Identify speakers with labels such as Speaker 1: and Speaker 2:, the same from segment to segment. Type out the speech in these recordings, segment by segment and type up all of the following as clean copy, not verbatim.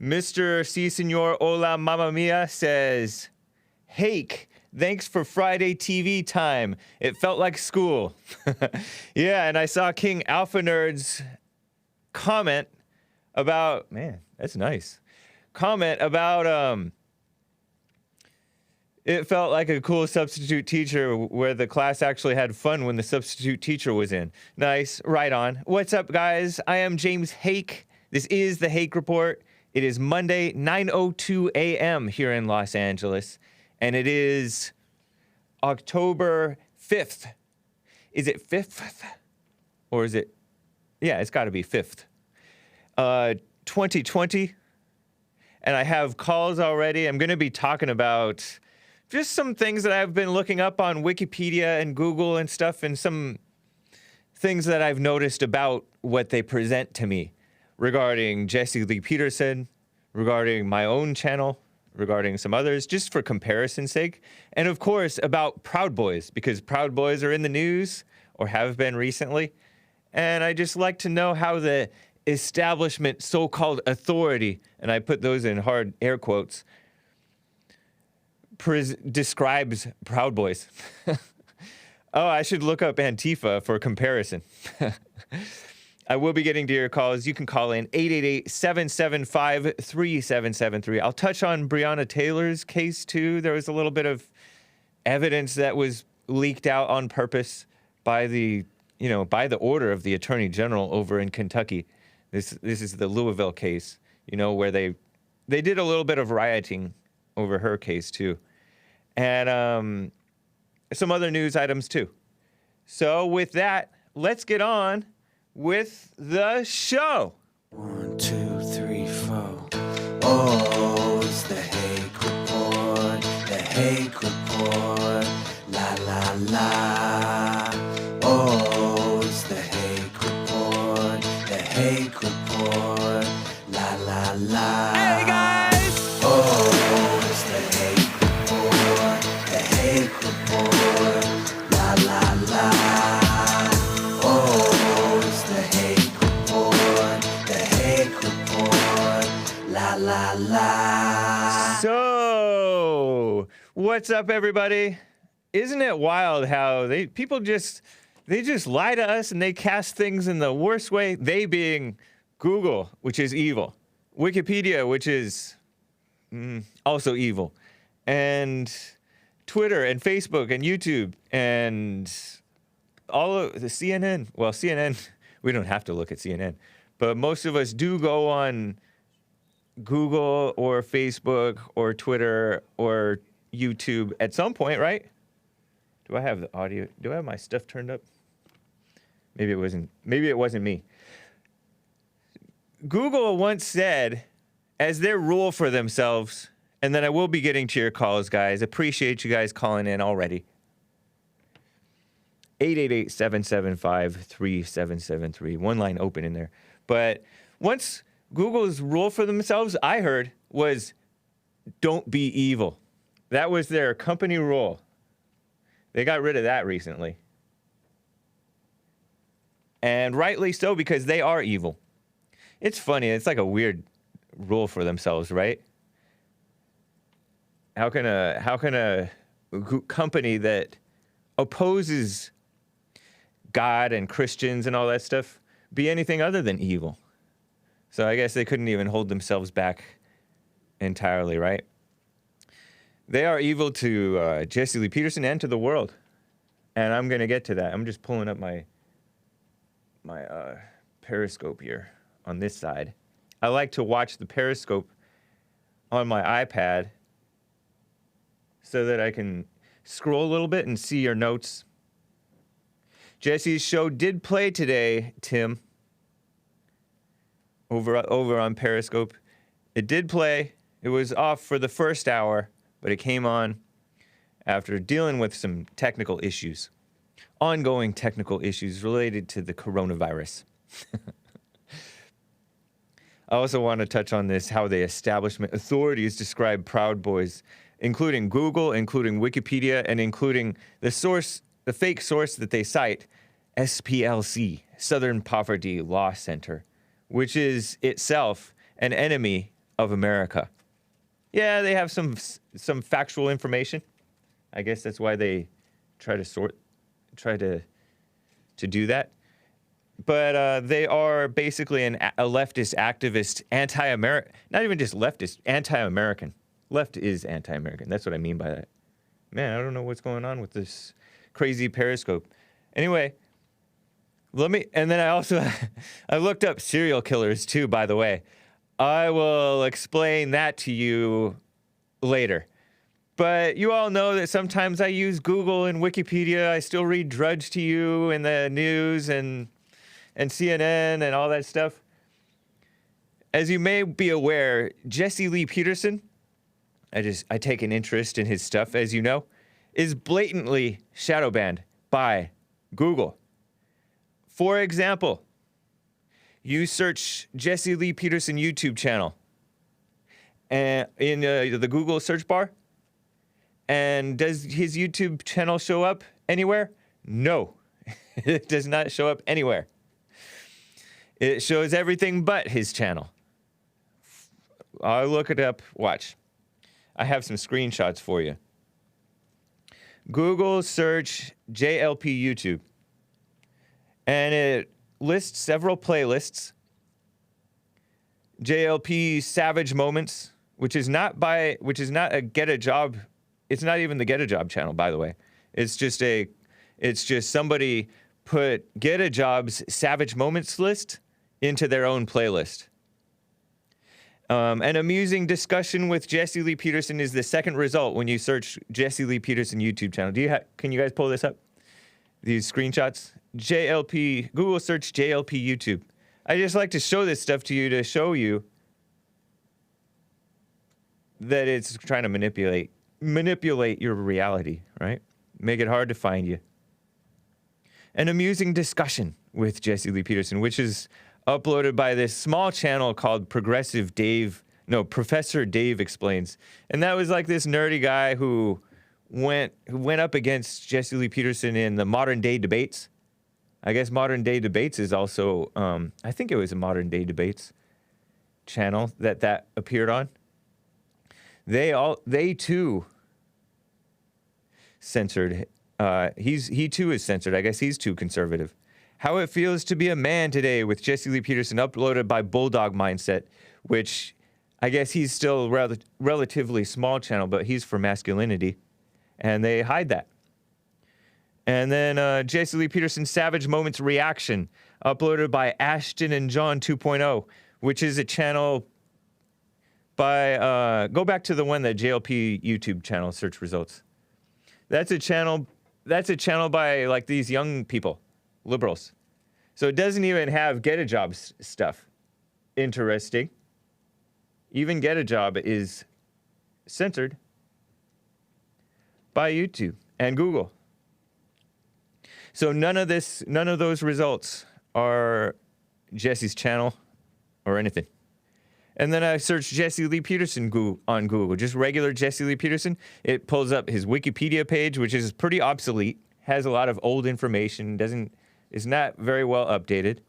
Speaker 1: Mr. Si Senor Hola Mamma Mia says, Hake, thanks for Friday TV time. It felt like school. Yeah, and I saw King Alpha Nerd's comment about, man, that's nice. Comment about, it felt like a cool substitute teacher where the class actually had fun when the substitute teacher was in. Nice, right on. What's up, guys? I am James Hake. This is the Hake Report. It is Monday, 9:02 a.m. here in Los Angeles, and it is October 5th. Is it 5th? Or is it? Yeah, it's got to be 5th. 2020. And I have calls already. I'm going to be talking about just some things that I've been looking up on Wikipedia and Google and stuff, and some things that I've noticed about what they present to me regarding Jesse Lee Peterson, regarding my own channel, regarding some others, just for comparison's sake. And of course, about Proud Boys, because Proud Boys are in the news, or have been recently. And I just like to know how the establishment, so-called authority, and I put those in hard air quotes, describes Proud Boys. Oh, I should look up Antifa for comparison. I will be getting to your calls. You can call in 888-775-3773. I'll touch on Breonna Taylor's case, too. There was a little bit of evidence that was leaked out on purpose by the order of the Attorney General over in Kentucky. This is the Louisville case, where they did a little bit of rioting over her case, too. And some other news items, too. So with that, let's get on with the show.
Speaker 2: 1, 2, 3, 4. Oh, it's the Hake Report. The Hake Report. La la la. Oh, it's the Hake Report. The Hake Report. La la la.
Speaker 1: Hey guys!
Speaker 2: Oh, it's the Hake Report. The Hake Report. La la la. Oh, it's the Hake Report. The Hake Report. La la la.
Speaker 1: So, what's up, everybody? Isn't it wild how people just lie to us and they cast things in the worst way? They being Google, which is evil, Wikipedia, which is also evil, and Twitter and Facebook and YouTube and all of the CNN. Well, CNN, we don't have to look at CNN, but most of us do go on Google or Facebook or Twitter or YouTube at some point, right? Do I have the audio? Do I have my stuff turned up? Maybe it wasn't me. Google once said, as their rule for themselves, and then I will be getting to your calls, guys. Appreciate you guys calling in already. 888-775-3773. One line open in there. But once Google's rule for themselves, I heard, was don't be evil. That was their company rule. They got rid of that recently. And rightly so, because they are evil. It's funny. It's like a weird rule for themselves, right? How can a company that opposes God and Christians and all that stuff be anything other than evil? So I guess they couldn't even hold themselves back entirely, right? They are evil to Jesse Lee Peterson and to the world. And I'm going to get to that. I'm just pulling up my Periscope here on this side. I like to watch the Periscope on my iPad so that I can scroll a little bit and see your notes. Jesse's show did play today, Tim, over on Periscope. It did play. It was off for the first hour, but it came on after dealing with some technical issues, ongoing technical issues related to the coronavirus. I also want to touch on this, how the establishment authorities describe Proud Boys, including Google, including Wikipedia, and including the fake source that they cite, SPLC, Southern Poverty Law Center, which is itself an enemy of America. Yeah, they have some factual information. I guess that's why they try to do that. But they are basically a leftist activist, anti-American, not even just leftist, anti-American. Left is anti-American. That's what I mean by that. Man, I don't know what's going on with this crazy Periscope. Anyway, and then I looked up serial killers too, by the way. I will explain that to you later. But you all know that sometimes I use Google and Wikipedia. I still read Drudge to you and the news and CNN and all that stuff. As you may be aware, Jesse Lee Peterson, I take an interest in his stuff, as you know, is blatantly shadow banned by Google. For example, you search Jesse Lee Peterson YouTube channel and in the Google search bar, and does his YouTube channel show up anywhere? No, it does not show up anywhere. It shows everything but his channel. I'll look it up. Watch. I have some screenshots for you. Google search JLP YouTube. And it lists several playlists. JLP Savage Moments, which is not a Get a Job. It's not even the Get a Job channel, by the way. It's just somebody put Get a Job's Savage Moments list into their own playlist. An amusing discussion with Jesse Lee Peterson is the second result when you search Jesse Lee Peterson YouTube channel. Can you guys pull this up? These screenshots? Google search JLP YouTube. I just like to show this stuff to you to show you that it's trying to manipulate your reality, right? Make it hard to find you. An amusing discussion with Jesse Lee Peterson, which is uploaded by this small channel called Professor Dave Explains. And that was like this nerdy guy who went up against Jesse Lee Peterson in the Modern Day Debates. I guess Modern Day Debates is also, I think it was a Modern Day Debates channel that appeared on. They too censored. He too is censored. I guess he's too conservative. How It Feels to Be a Man Today with Jesse Lee Peterson, uploaded by Bulldog Mindset, which I guess he's still relatively small channel, but he's for masculinity, and they hide that. And then Jesse Lee Peterson Savage Moments Reaction, uploaded by Ashton and John 2.0, which is a channel by, go back to the one that JLP YouTube channel search results. That's a channel by like these young people, liberals. So it doesn't even have Get a Job stuff. Interesting. Even Get a Job is censored by YouTube and Google. So none of those results are Jesse's channel or anything. And then I searched Jesse Lee Peterson on Google, just regular Jesse Lee Peterson. It pulls up his Wikipedia page, which is pretty obsolete, has a lot of old information, is not very well updated.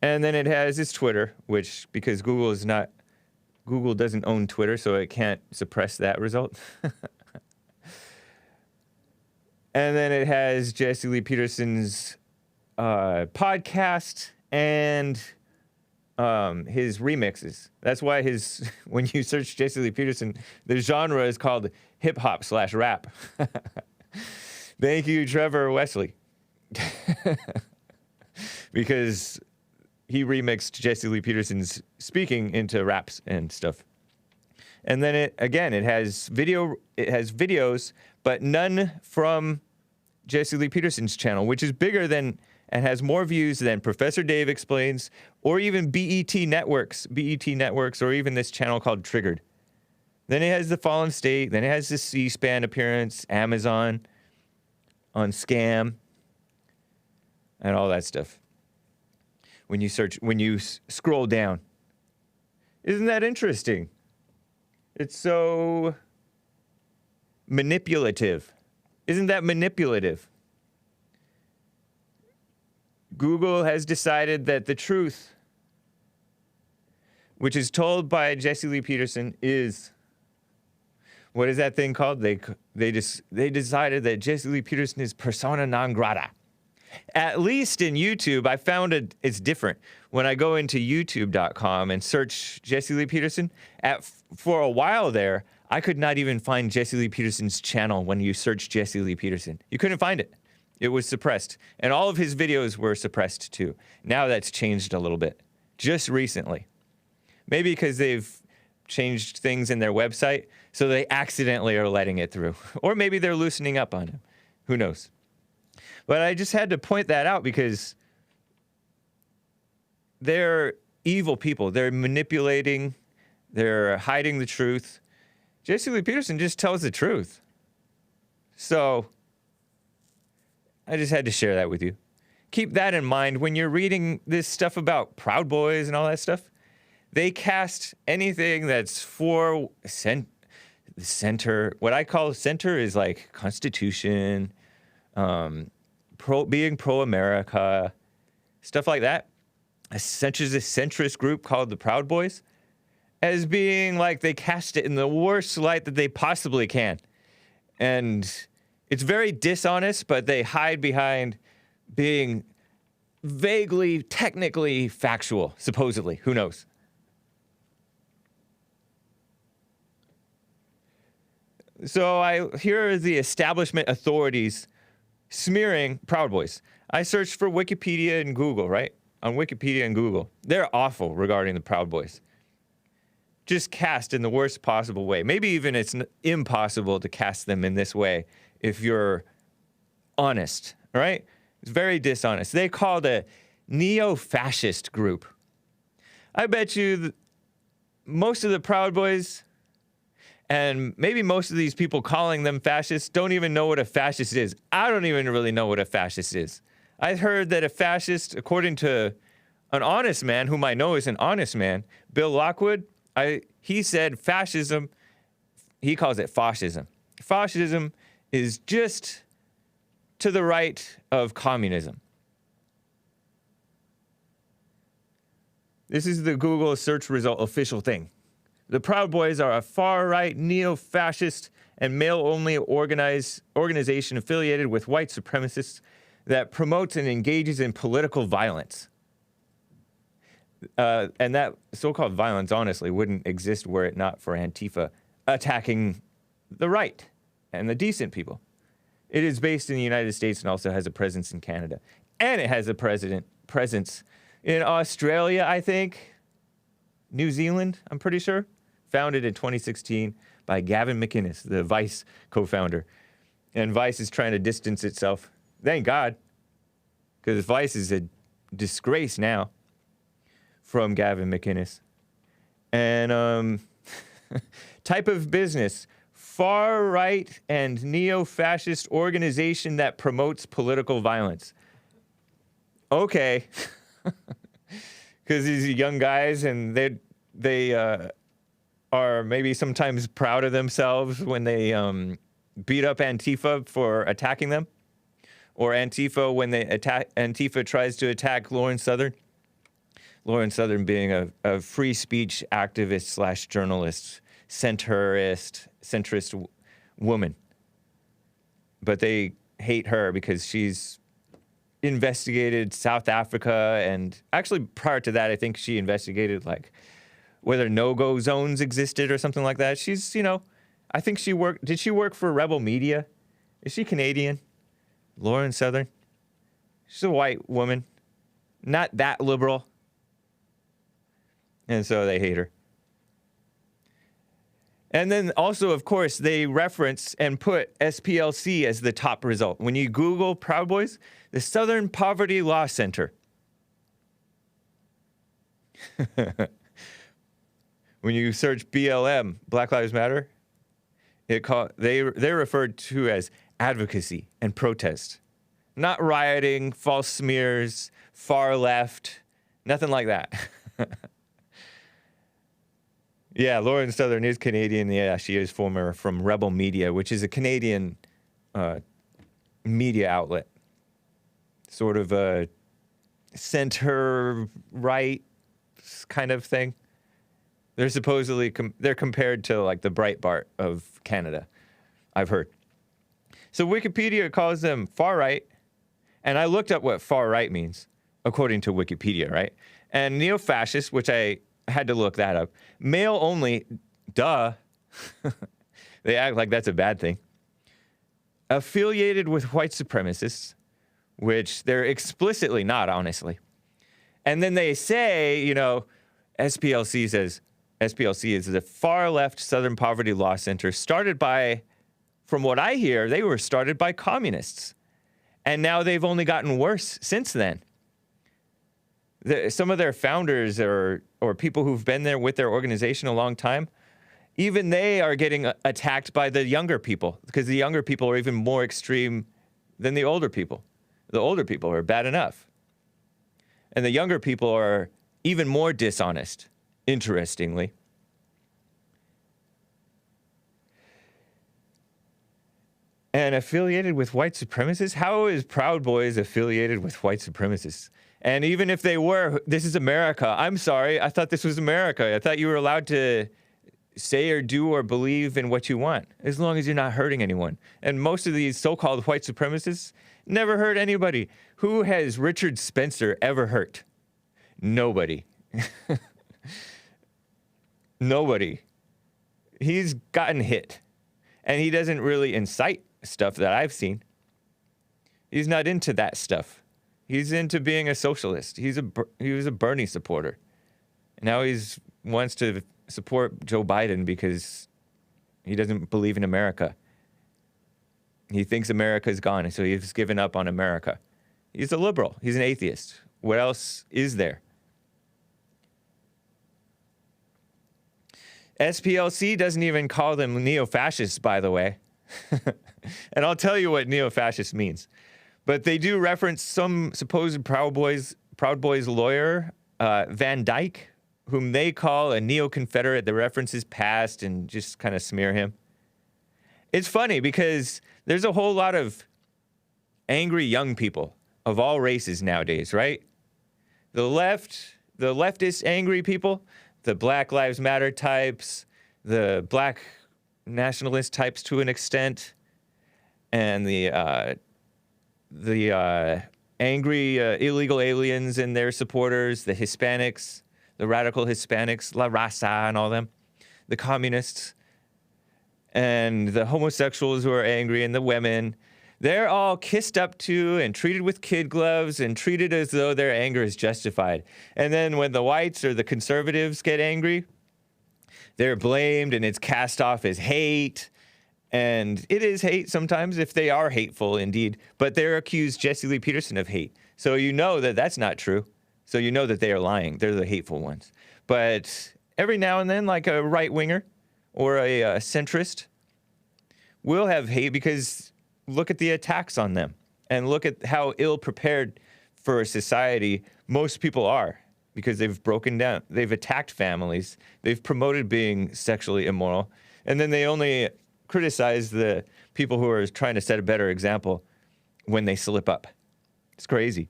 Speaker 1: And then it has his Twitter, which, because Google doesn't own Twitter, so it can't suppress that result. And then it has Jesse Lee Peterson's podcast and his remixes. That's why when you search Jesse Lee Peterson, the genre is called hip-hop/rap. Thank you, Trevor Wesley. Because he remixed Jesse Lee Peterson's speaking into raps and stuff. And then it has videos, but none from Jesse Lee Peterson's channel, which is bigger than and has more views than Professor Dave Explains or even BET Networks, or even this channel called Triggered. Then it has The Fallen State, then it has the C-SPAN appearance, Amazon, on Scam, and all that stuff. When you scroll down. Isn't that interesting? It's so manipulative. Isn't that manipulative? Google has decided that the truth which is told by Jesse Lee Peterson, is what is that thing called? They decided that Jesse Lee Peterson is persona non grata. At least in YouTube, I found it's different. When I go into youtube.com and search Jesse Lee Peterson, for a while there, I could not even find Jesse Lee Peterson's channel when you search Jesse Lee Peterson. You couldn't find it. It was suppressed. And all of his videos were suppressed too. Now that's changed a little bit. Just recently. Maybe because they've changed things in their website, so they accidentally are letting it through. Or maybe they're loosening up on him. Who knows? But I just had to point that out because they're evil people. They're manipulating. They're hiding the truth. Jesse Lee Peterson just tells the truth. So I just had to share that with you. Keep that in mind when you're reading this stuff about Proud Boys and all that stuff. They cast anything that's for center. What I call center is like Constitution, being pro-America, stuff like that. A centrist group called the Proud Boys, as being like they cast it in the worst light that they possibly can. And it's very dishonest, but they hide behind being vaguely, technically factual, supposedly. Who knows? So here are the establishment authorities smearing Proud Boys. I searched for Wikipedia and Google, right? On Wikipedia and Google. They're awful regarding the Proud Boys. Just cast in the worst possible way. Maybe even it's impossible to cast them in this way if you're honest, right? It's very dishonest. They called a neo-fascist group. I bet you most of the Proud Boys, and maybe most of these people calling them fascists, don't even know what a fascist is. I don't even really know what a fascist is. I heard that a fascist, according to an honest man, whom I know is an honest man, Bill Lockwood, he said fascism, he calls it fascism. Fascism is just to the right of communism. This is the Google search result official thing. The Proud Boys are a far-right, neo-fascist, and male-only organization affiliated with white supremacists that promotes and engages in political violence. And that so-called violence, honestly, wouldn't exist were it not for Antifa attacking the right and the decent people. It is based in the United States and also has a presence in Canada. And it has a presence in Australia, I think. New Zealand, I'm pretty sure. Founded in 2016 by Gavin McInnes, the Vice co-founder. And Vice is trying to distance itself. Thank God. Because Vice is a disgrace now from Gavin McInnes. And type of business, far-right and neo-fascist organization that promotes political violence. Okay. Because these young guys, and they are maybe sometimes proud of themselves when they beat up Antifa for attacking them, or Antifa when Antifa tries to attack Lauren Southern. Lauren Southern being a free speech activist / journalist, centrist woman, but they hate her because she's investigated South Africa, and actually prior to that, I think she investigated like whether no-go zones existed or something like that. She's, I think did she work for Rebel Media? Is she Canadian? Lauren Southern? She's a white woman, not that liberal. And so they hate her. And then also, of course, they reference and put SPLC as the top result. When you Google Proud Boys, the Southern Poverty Law Center. When you search BLM, Black Lives Matter, they're referred to as advocacy and protest. Not rioting, false smears, far left, nothing like that. Yeah, Lauren Southern is Canadian. Yeah, she is from Rebel Media, which is a Canadian media outlet. Sort of a center-right kind of thing. They're supposedly they're compared to like the Breitbart of Canada, I've heard. So Wikipedia calls them far right, and I looked up what far right means according to Wikipedia, right? And neo-fascist, which I had to look that up. Male only, duh. They act like that's a bad thing. Affiliated with white supremacists, which they're explicitly not, honestly. And then they say, you know, SPLC is a far left Southern Poverty Law Center started by, from what I hear, they were started by communists. And now they've only gotten worse since then. Some of their founders or people who've been there with their organization a long time, even they are getting attacked by the younger people because the younger people are even more extreme than the older people. The older people are bad enough. And the younger people are even more dishonest, interestingly. And affiliated with white supremacists? How is Proud Boys affiliated with white supremacists? And even if they were, this is America. I'm sorry, I thought this was America. I thought you were allowed to say or do or believe in what you want, as long as you're not hurting anyone. And most of these so-called white supremacists never hurt anybody. Who has Richard Spencer ever hurt? Nobody. Nobody. He's gotten hit. And he doesn't really incite stuff that I've seen. He's not into that stuff. He's into being a socialist. He was a Bernie supporter. Now he wants to support Joe Biden because he doesn't believe in America. He thinks America's gone, so he's given up on America. He's a liberal. He's an atheist. What else is there? SPLC doesn't even call them neo-fascists, by the way. And I'll tell you what neo-fascist means. But they do reference some supposed Proud Boys lawyer, Van Dyke, whom they call a neo-Confederate. The references past and just kind of smear him. It's funny because there's a whole lot of angry young people of all races nowadays, right? The leftist angry people, the Black Lives Matter types, the black nationalist types to an extent, and the angry illegal aliens and their supporters, the Hispanics, the radical Hispanics, La Raza and all them, the communists, and the homosexuals who are angry, and the women. They're all kissed up to and treated with kid gloves and treated as though their anger is justified. And then when the whites or the conservatives get angry, they're blamed and it's cast off as hate. And it is hate sometimes if they are hateful indeed, but they're accused Jesse Lee Peterson of hate. So you know that that's not true. So you know that they are lying. They're the hateful ones. But every now and then, like a right-winger or a centrist will have hate because look at the attacks on them and look at how ill-prepared for a society most people are because they've broken down. They've attacked families. They've promoted being sexually immoral. And then they only criticize the people who are trying to set a better example when they slip up. It's crazy.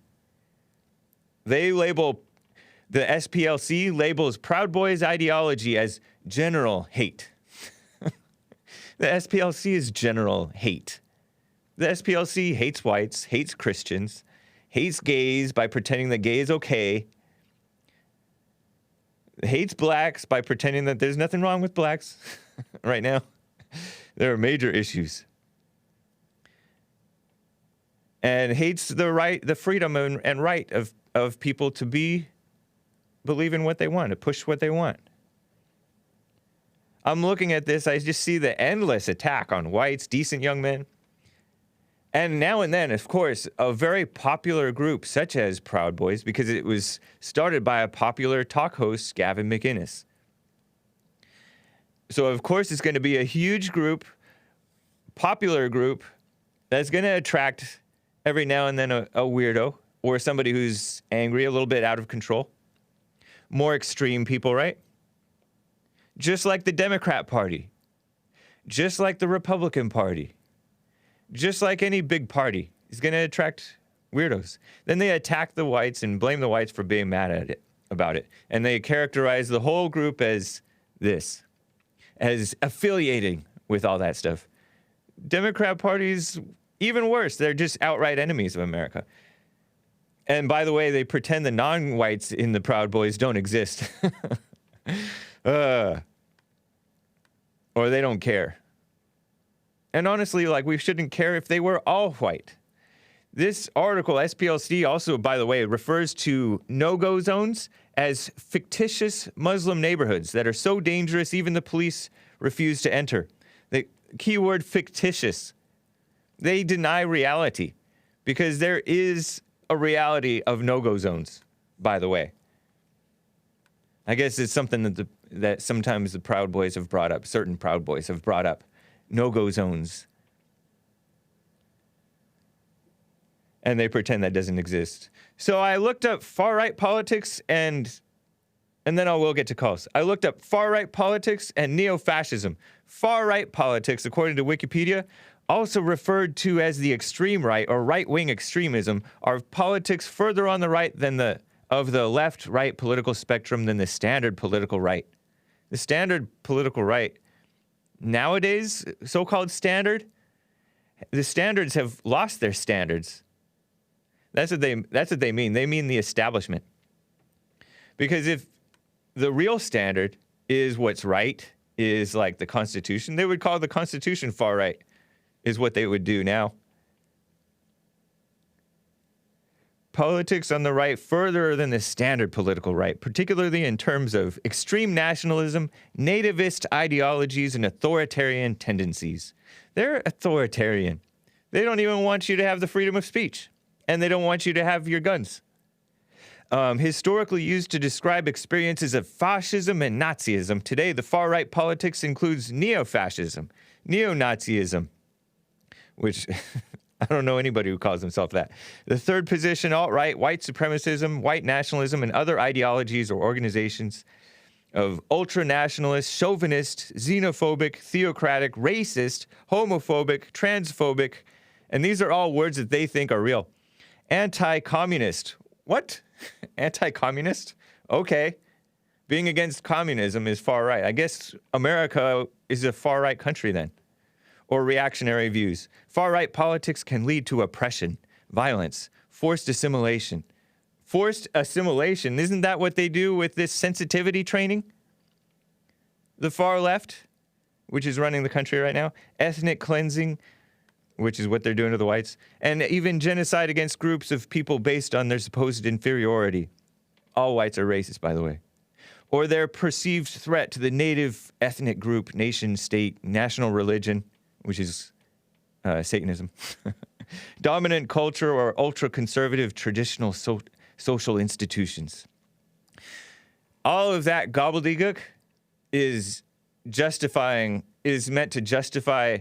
Speaker 1: They label, the SPLC labels Proud Boys ideology as general hate. The SPLC is general hate. The SPLC hates whites, hates Christians, hates gays by pretending that gay is okay, hates blacks by pretending that there's nothing wrong with blacks right now. There are major issues. And hates the freedom and right of people to believe in what they want, to push what they want. I'm looking at this, I just see the endless attack on whites, decent young men. And now and then, of course, a very popular group such as Proud Boys, because it was started by a popular talk host, Gavin McInnes. So, of course, it's going to be a huge group, popular group, that's going to attract every now and then a weirdo or somebody who's angry, a little bit out of control. More extreme people, right? Just like the Democrat Party. Just like the Republican Party. Just like any big party. Is going to attract weirdos. Then they attack the whites and blame the whites for being mad at it, about it. And they characterize the whole group as this as affiliating with all that stuff. Democrat Party's even worse. They're just outright enemies of America. And by the way, they pretend the non-whites in the Proud Boys don't exist. Or they don't care. And honestly, like, we shouldn't care if they were all white. This article, SPLC, also, by the way, refers to no-go zones as fictitious Muslim neighborhoods that are so dangerous even the police refuse to enter. The keyword fictitious. They deny reality because there is a reality of no-go zones, by the way. I guess it's something that sometimes the Proud Boys have brought up, certain Proud Boys have brought up, no-go zones. And they pretend that doesn't exist. So I looked up far-right politics and then I will get to calls. I looked up far-right politics and neo-fascism. Far-right politics, according to Wikipedia, also referred to as the extreme right or right-wing extremism, are politics further on the right than the left-right political spectrum than the standard political right. The standard political right, nowadays, so-called standard, the standards have lost their standards. That's what they mean. They mean the establishment. Because if the real standard is what's right, is like the Constitution, they would call the Constitution far right, is what they would do now. Politics on the right further than the standard political right, particularly in terms of extreme nationalism, nativist ideologies, and authoritarian tendencies. They're authoritarian. They don't even want you to have the freedom of speech. And they don't want you to have your guns. Historically used to describe experiences of fascism and Nazism, today the far-right politics includes neo-fascism, neo-Nazism, which I don't know anybody who calls himself that. The third position, alt-right, white supremacism, white nationalism, and other ideologies or organizations of ultra-nationalist, chauvinist, xenophobic, theocratic, racist, homophobic, transphobic, and these are all words that they think are real. Anti-communist. What? Anti-communist? Okay. Being against communism is far right. I guess America is a far right country then. Or reactionary views. Far right politics can lead to oppression, violence, forced assimilation. Forced assimilation, isn't that what they do with this sensitivity training? The far left, which is running the country right now. Ethnic cleansing, which is what they're doing to the whites, and even genocide against groups of people based on their supposed inferiority. All whites are racist, by the way. Or their perceived threat to the native ethnic group, nation, state, national religion, which is Satanism. Dominant culture or ultra-conservative traditional social institutions. All of that gobbledygook is meant to justify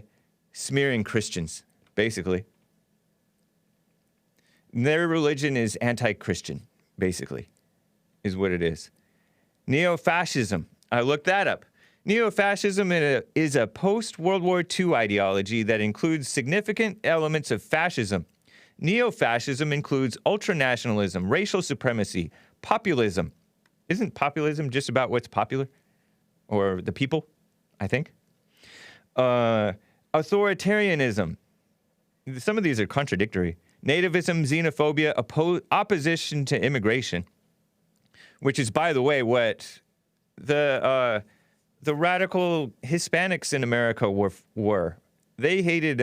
Speaker 1: smearing Christians, basically. Their religion is anti-Christian, basically, is what it is. Neo-fascism. I looked that up. Neo-fascism is a post-World War II ideology that includes significant elements of fascism. Neo-fascism includes ultranationalism, racial supremacy, populism. Isn't populism just about what's popular? Or the people, I think? Authoritarianism. Some of these are contradictory. Nativism, xenophobia, opposition to immigration, which is, by the way, what the radical Hispanics in America were. They hated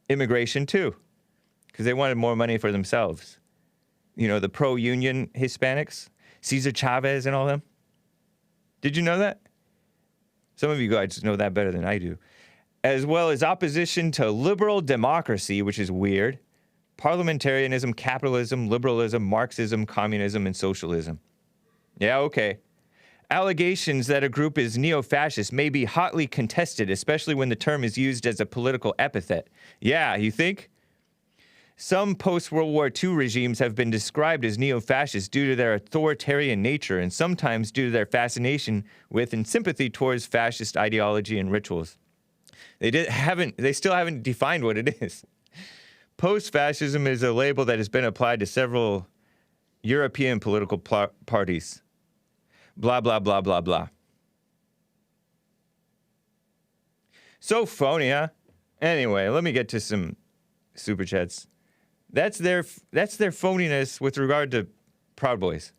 Speaker 1: immigration too, because they wanted more money for themselves. You know, the pro-union Hispanics, Cesar Chavez and all them. Did you know that? Some of you guys know that better than I do. As well as opposition to liberal democracy, which is weird, parliamentarianism, capitalism, liberalism, Marxism, communism, and socialism. Yeah, okay. Allegations that a group is neo-fascist may be hotly contested, especially when the term is used as a political epithet. Yeah, you think? Some post-World War II regimes have been described as neo-fascist due to their authoritarian nature and sometimes due to their fascination with and sympathy towards fascist ideology and rituals. They still haven't defined what it is. Post-fascism is a label that has been applied to several European political parties. Blah, blah, blah, blah, blah. So phony, huh? Anyway, let me get to some super chats. That's their phoniness with regard to Proud Boys.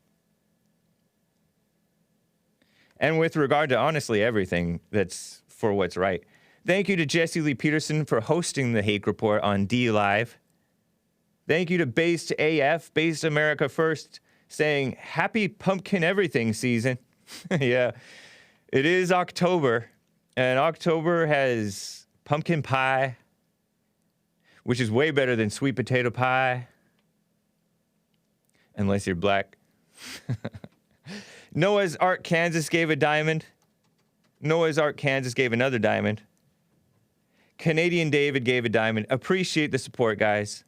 Speaker 1: And with regard to, honestly, everything that's for what's right. Thank you to Jesse Lee Peterson for hosting the Hake Report on D Live. Thank you to Based AF, Based America First, saying, happy pumpkin everything season. Yeah, it is October, and October has pumpkin pie, which is way better than sweet potato pie, unless you're black. Noah's Ark, Kansas gave a diamond. Noah's Ark, Kansas gave another diamond. Canadian David gave a diamond. Appreciate the support, guys.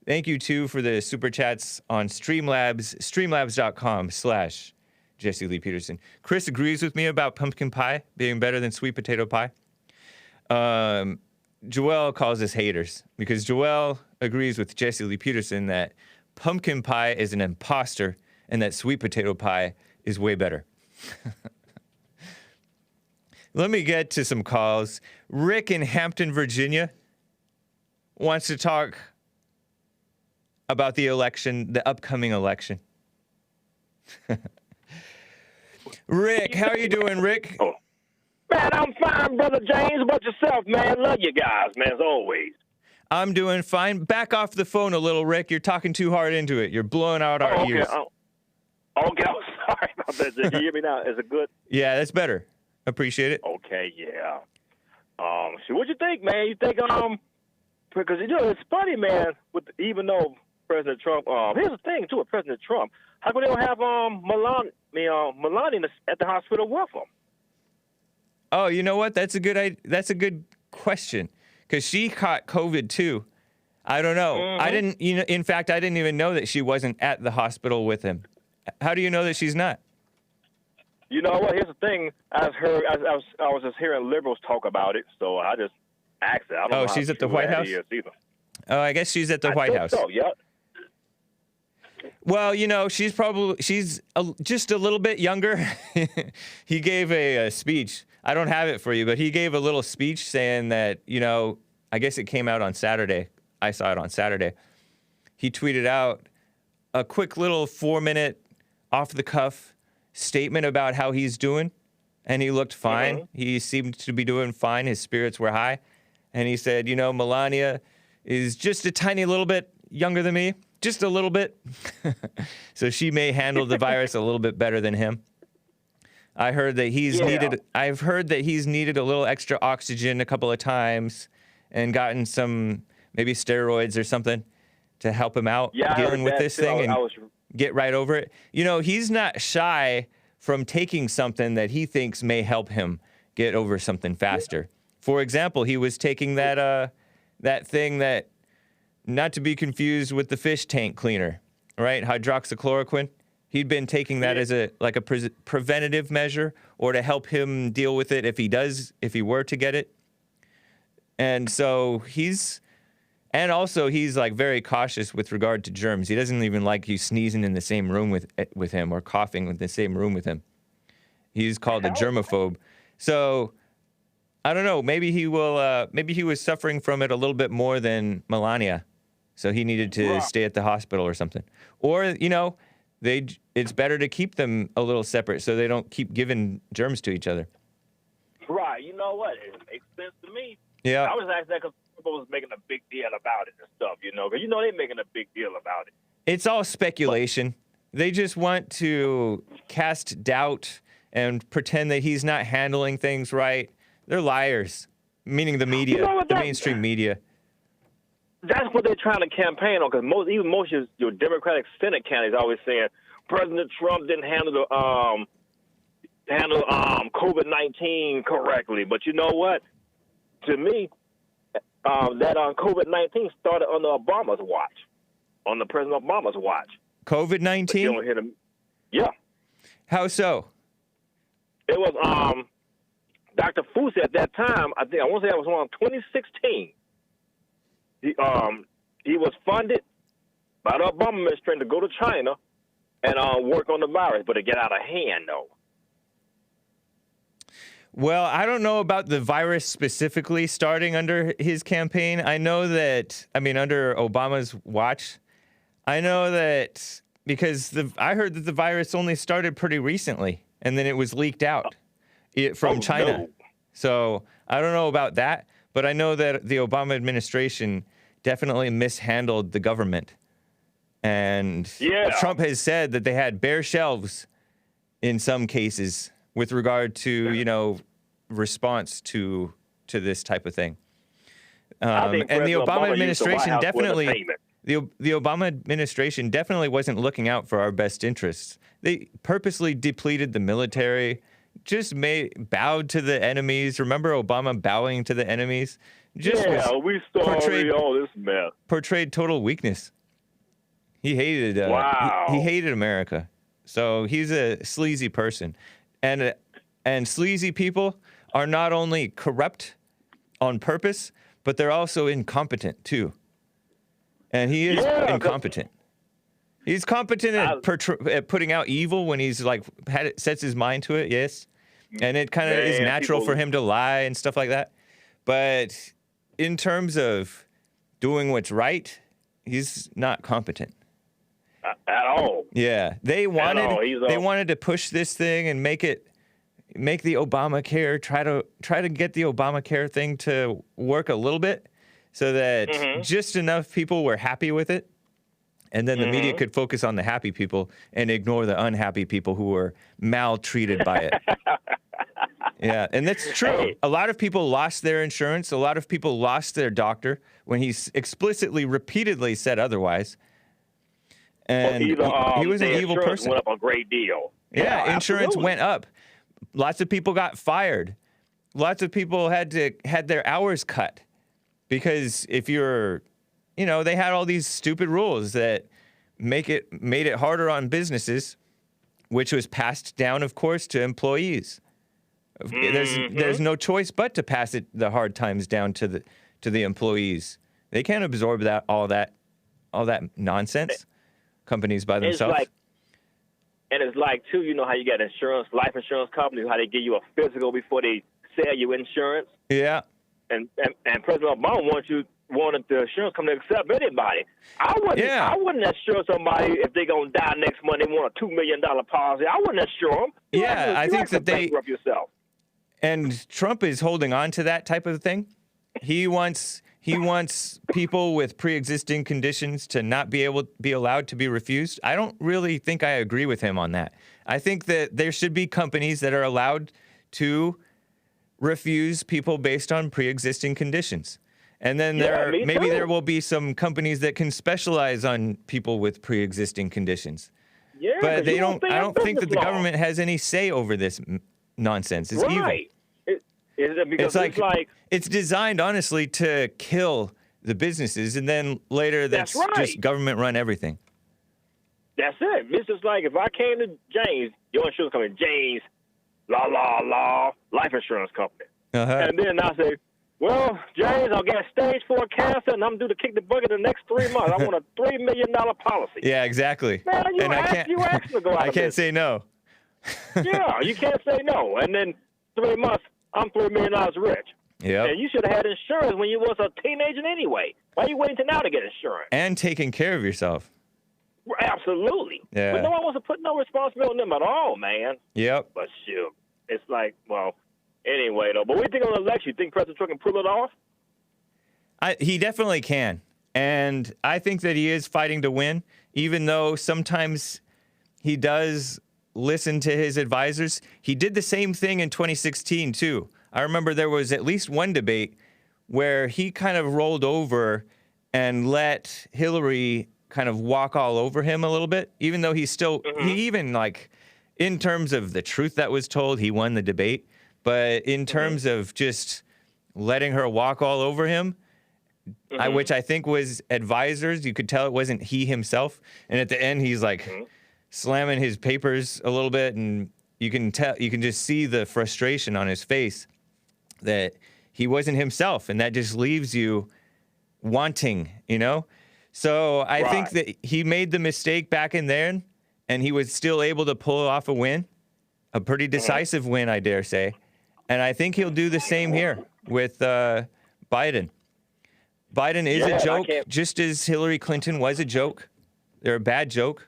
Speaker 1: Thank you, too, for the super chats on Streamlabs, streamlabs.com/Jesse Lee Peterson. Chris agrees with me about pumpkin pie being better than sweet potato pie. Joelle calls us haters because Joelle agrees with Jesse Lee Peterson that pumpkin pie is an imposter and that sweet potato pie is way better. Let me get to some calls. Rick in Hampton, Virginia wants to talk about the election, the upcoming election. Rick, how are you doing, Rick?
Speaker 3: Oh. Man, I'm fine, Brother James. How about yourself, man? Love you guys, man, as always.
Speaker 1: I'm doing fine. Back off the phone a little, Rick. You're talking too hard into it. You're blowing out our ears.
Speaker 3: Okay, I'm sorry about that. Can you hear me now? Is it good?
Speaker 1: Yeah, that's better. Appreciate it.
Speaker 3: Okay, yeah. So what you think, man? You think, because, you know, it's funny, man, even though President Trump, here's the thing, too, with President Trump. How come they don't have Melania at the hospital with him?
Speaker 1: Oh, you know what? That's a good question. Because she caught COVID, too. I don't know.
Speaker 3: Mm-hmm.
Speaker 1: In fact, I didn't even know that she wasn't at the hospital with him. How do you know that she's not?
Speaker 3: You know what? Here's the thing. I was just hearing liberals talk about it, so I just asked it. I don't know
Speaker 1: she's at the White House?
Speaker 3: Either.
Speaker 1: Oh, I guess she's at the White House.
Speaker 3: So, yeah.
Speaker 1: Well, you know, she's just a little bit younger. He gave a speech. I don't have it for you, but he gave a little speech saying that, you know, I guess it came out on Saturday. I saw it on Saturday. He tweeted out a quick little 4-minute off-the-cuff statement about how he's doing, and he looked fine.
Speaker 3: Mm-hmm.
Speaker 1: He seemed to be doing fine. His spirits were high. And he said, you know, Melania is just a tiny little bit younger than me, just a little bit. So she may handle the virus a little bit better than him. I've heard that he's needed a little extra oxygen a couple of times and gotten some maybe steroids or something to help him out dealing with this thing and get right over it. You know, he's not shy from taking something that he thinks may help him get over something faster. For example, he was taking that thing that, not to be confused with the fish tank cleaner, right? Hydroxychloroquine. He'd been taking that as a preventative measure or to help him deal with it if he were to get it. And so he's like very cautious with regard to germs. He doesn't even like you sneezing in the same room with him or coughing in the same room with him. He's called a germaphobe. So I don't know. Maybe he will. Maybe he was suffering from it a little bit more than Melania, so he needed to stay at the hospital or something. Or you know, it's better to keep them a little separate so they don't keep giving germs to each other.
Speaker 3: Right. You know what? It makes sense to me.
Speaker 1: Yeah.
Speaker 3: I was asking that because people was making a big deal about it and stuff. You know, because they're making a big deal about it.
Speaker 1: It's all speculation. They just want to cast doubt and pretend that he's not handling things right. They're liars, meaning the media, the mainstream media.
Speaker 3: That's what they're trying to campaign on, because most of your Democratic Senate candidates are always saying President Trump didn't handle COVID-19 correctly. But you know what? To me, that COVID-19 started on Obama's watch, on the President Obama's watch.
Speaker 1: COVID-19?
Speaker 3: You don't hear them. Yeah.
Speaker 1: How so?
Speaker 3: It was Dr. Fauci at that time. I want to say it was around 2016. He was funded by the Obama administration to go to China and work on the virus, but it got out of hand, though.
Speaker 1: Well, I don't know about the virus specifically starting under his campaign. I know that, under Obama's watch, I know that because I heard that the virus only started pretty recently, and then it was leaked out from China.
Speaker 3: No.
Speaker 1: So I don't know about that, but I know that the Obama administration definitely mishandled the government. And Trump has said that they had bare shelves in some cases with regard to, response to this type of thing. And the Obama administration definitely, the Obama administration definitely wasn't looking out for our best interests. They purposely depleted the military, just bowed to the enemies. Remember Obama bowing to the enemies?
Speaker 3: We started all this mess.
Speaker 1: Portrayed total weakness. He hated. He hated America. So he's a sleazy person, and sleazy people are not only corrupt on purpose, but they're also incompetent too. And he is incompetent. He's competent at putting out evil when he's sets his mind to it. Yes, and it kind of is natural for him to lie and stuff like that. But in terms of doing what's right, he's not competent.
Speaker 3: At all.
Speaker 1: Yeah, they wanted to push this thing and make the Obamacare try to get the Obamacare thing to work a little bit, so that just enough people were happy with it, and then the media could focus on the happy people and ignore the unhappy people who were maltreated by it. Yeah, and that's true.
Speaker 3: Hey.
Speaker 1: A lot of people lost their insurance. A lot of people lost their doctor when he explicitly, repeatedly said otherwise. And he was an evil person.
Speaker 3: Went up a great deal.
Speaker 1: Yeah, insurance went up. Lots of people got fired. Lots of people had their hours cut because if you're, they had all these stupid rules that made it harder on businesses, which was passed down, of course, to employees. There's no choice but to pass the hard times down to the employees. They can't absorb all that nonsense. Companies by themselves.
Speaker 3: It's like too, how you got insurance, life insurance companies, how they give you a physical before they sell you insurance.
Speaker 1: Yeah.
Speaker 3: And President Obama wanted the insurance company to accept anybody. I wouldn't insure somebody if they're gonna die next month. They want a $2 million policy. I wouldn't insure them.
Speaker 1: Yeah, I think that
Speaker 3: bankrupt yourself.
Speaker 1: And Trump is holding on to that type of thing. He wants people with pre-existing conditions to not be allowed to be refused. I don't really think I agree with him on that. I think that there should be companies that are allowed to refuse people based on pre-existing conditions. And then there will be some companies that can specialize on people with pre-existing conditions.
Speaker 3: Yeah,
Speaker 1: but I don't think that the government has any say over this nonsense. It's evil. It's designed, honestly, to kill the businesses, and then later that's just government run everything.
Speaker 3: That's it. It's just like if I came to James, your insurance company, James, life insurance company, and then I say, well, James, I'll get stage 4 cancer, and I'm due to kick the bucket the next 3 months. I want a $3 million policy.
Speaker 1: Yeah, exactly.
Speaker 3: Man, you asked to go out.
Speaker 1: I can't say no.
Speaker 3: Yeah, you can't say no. And then 3 months, I'm $3 million rich.
Speaker 1: Yeah.
Speaker 3: And you should have had insurance when you was a teenager anyway. Why are you waiting till now to get insurance?
Speaker 1: And taking care of yourself.
Speaker 3: Absolutely.
Speaker 1: Yeah.
Speaker 3: But no one wants to put no responsibility on them at all, man.
Speaker 1: Yep.
Speaker 3: But shoot, it's like, well, anyway, though. But what do you think on the election? You think President Trump can pull it off?
Speaker 1: He definitely can. And I think that he is fighting to win, even though sometimes he does listen to his advisors. He did the same thing in 2016, too. I remember there was at least one debate where he kind of rolled over and let Hillary kind of walk all over him a little bit, even though he even in terms of the truth that was told, he won the debate. But in terms of just letting her walk all over him, which I think was advisors, you could tell it wasn't he himself. And at the end, he's slamming his papers a little bit, and you can just see the frustration on his face that he wasn't himself, and that just leaves you wanting, So I think that he made the mistake back in there, and he was still able to pull off a win, a pretty decisive win, I dare say. And I think he'll do the same here with Biden. Biden is a joke, just as Hillary Clinton was a joke. They're a bad joke.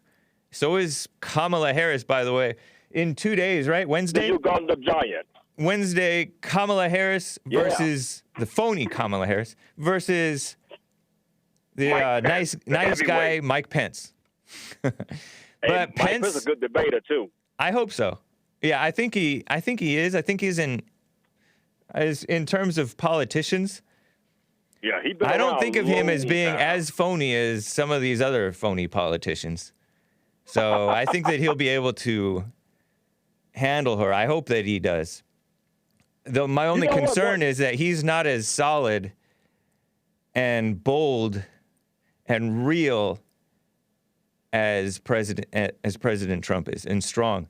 Speaker 1: So is Kamala Harris, by the way. In 2 days, right? Wednesday?
Speaker 3: You got the giant.
Speaker 1: Wednesday, Kamala Harris versus the phony Kamala Harris versus the nice guy Mike Pence. But
Speaker 3: Mike
Speaker 1: Pence
Speaker 3: is a good debater too.
Speaker 1: I hope so. Yeah, I think he is. I think he's in terms of politicians.
Speaker 3: Yeah, he's been
Speaker 1: I don't
Speaker 3: around
Speaker 1: think of him as being
Speaker 3: long.
Speaker 1: as phony as some of these other phony politicians. So I think that he'll be able to handle her. I hope that he does. Though my only concern is that he's not as solid and bold and real as President Trump is, and strong.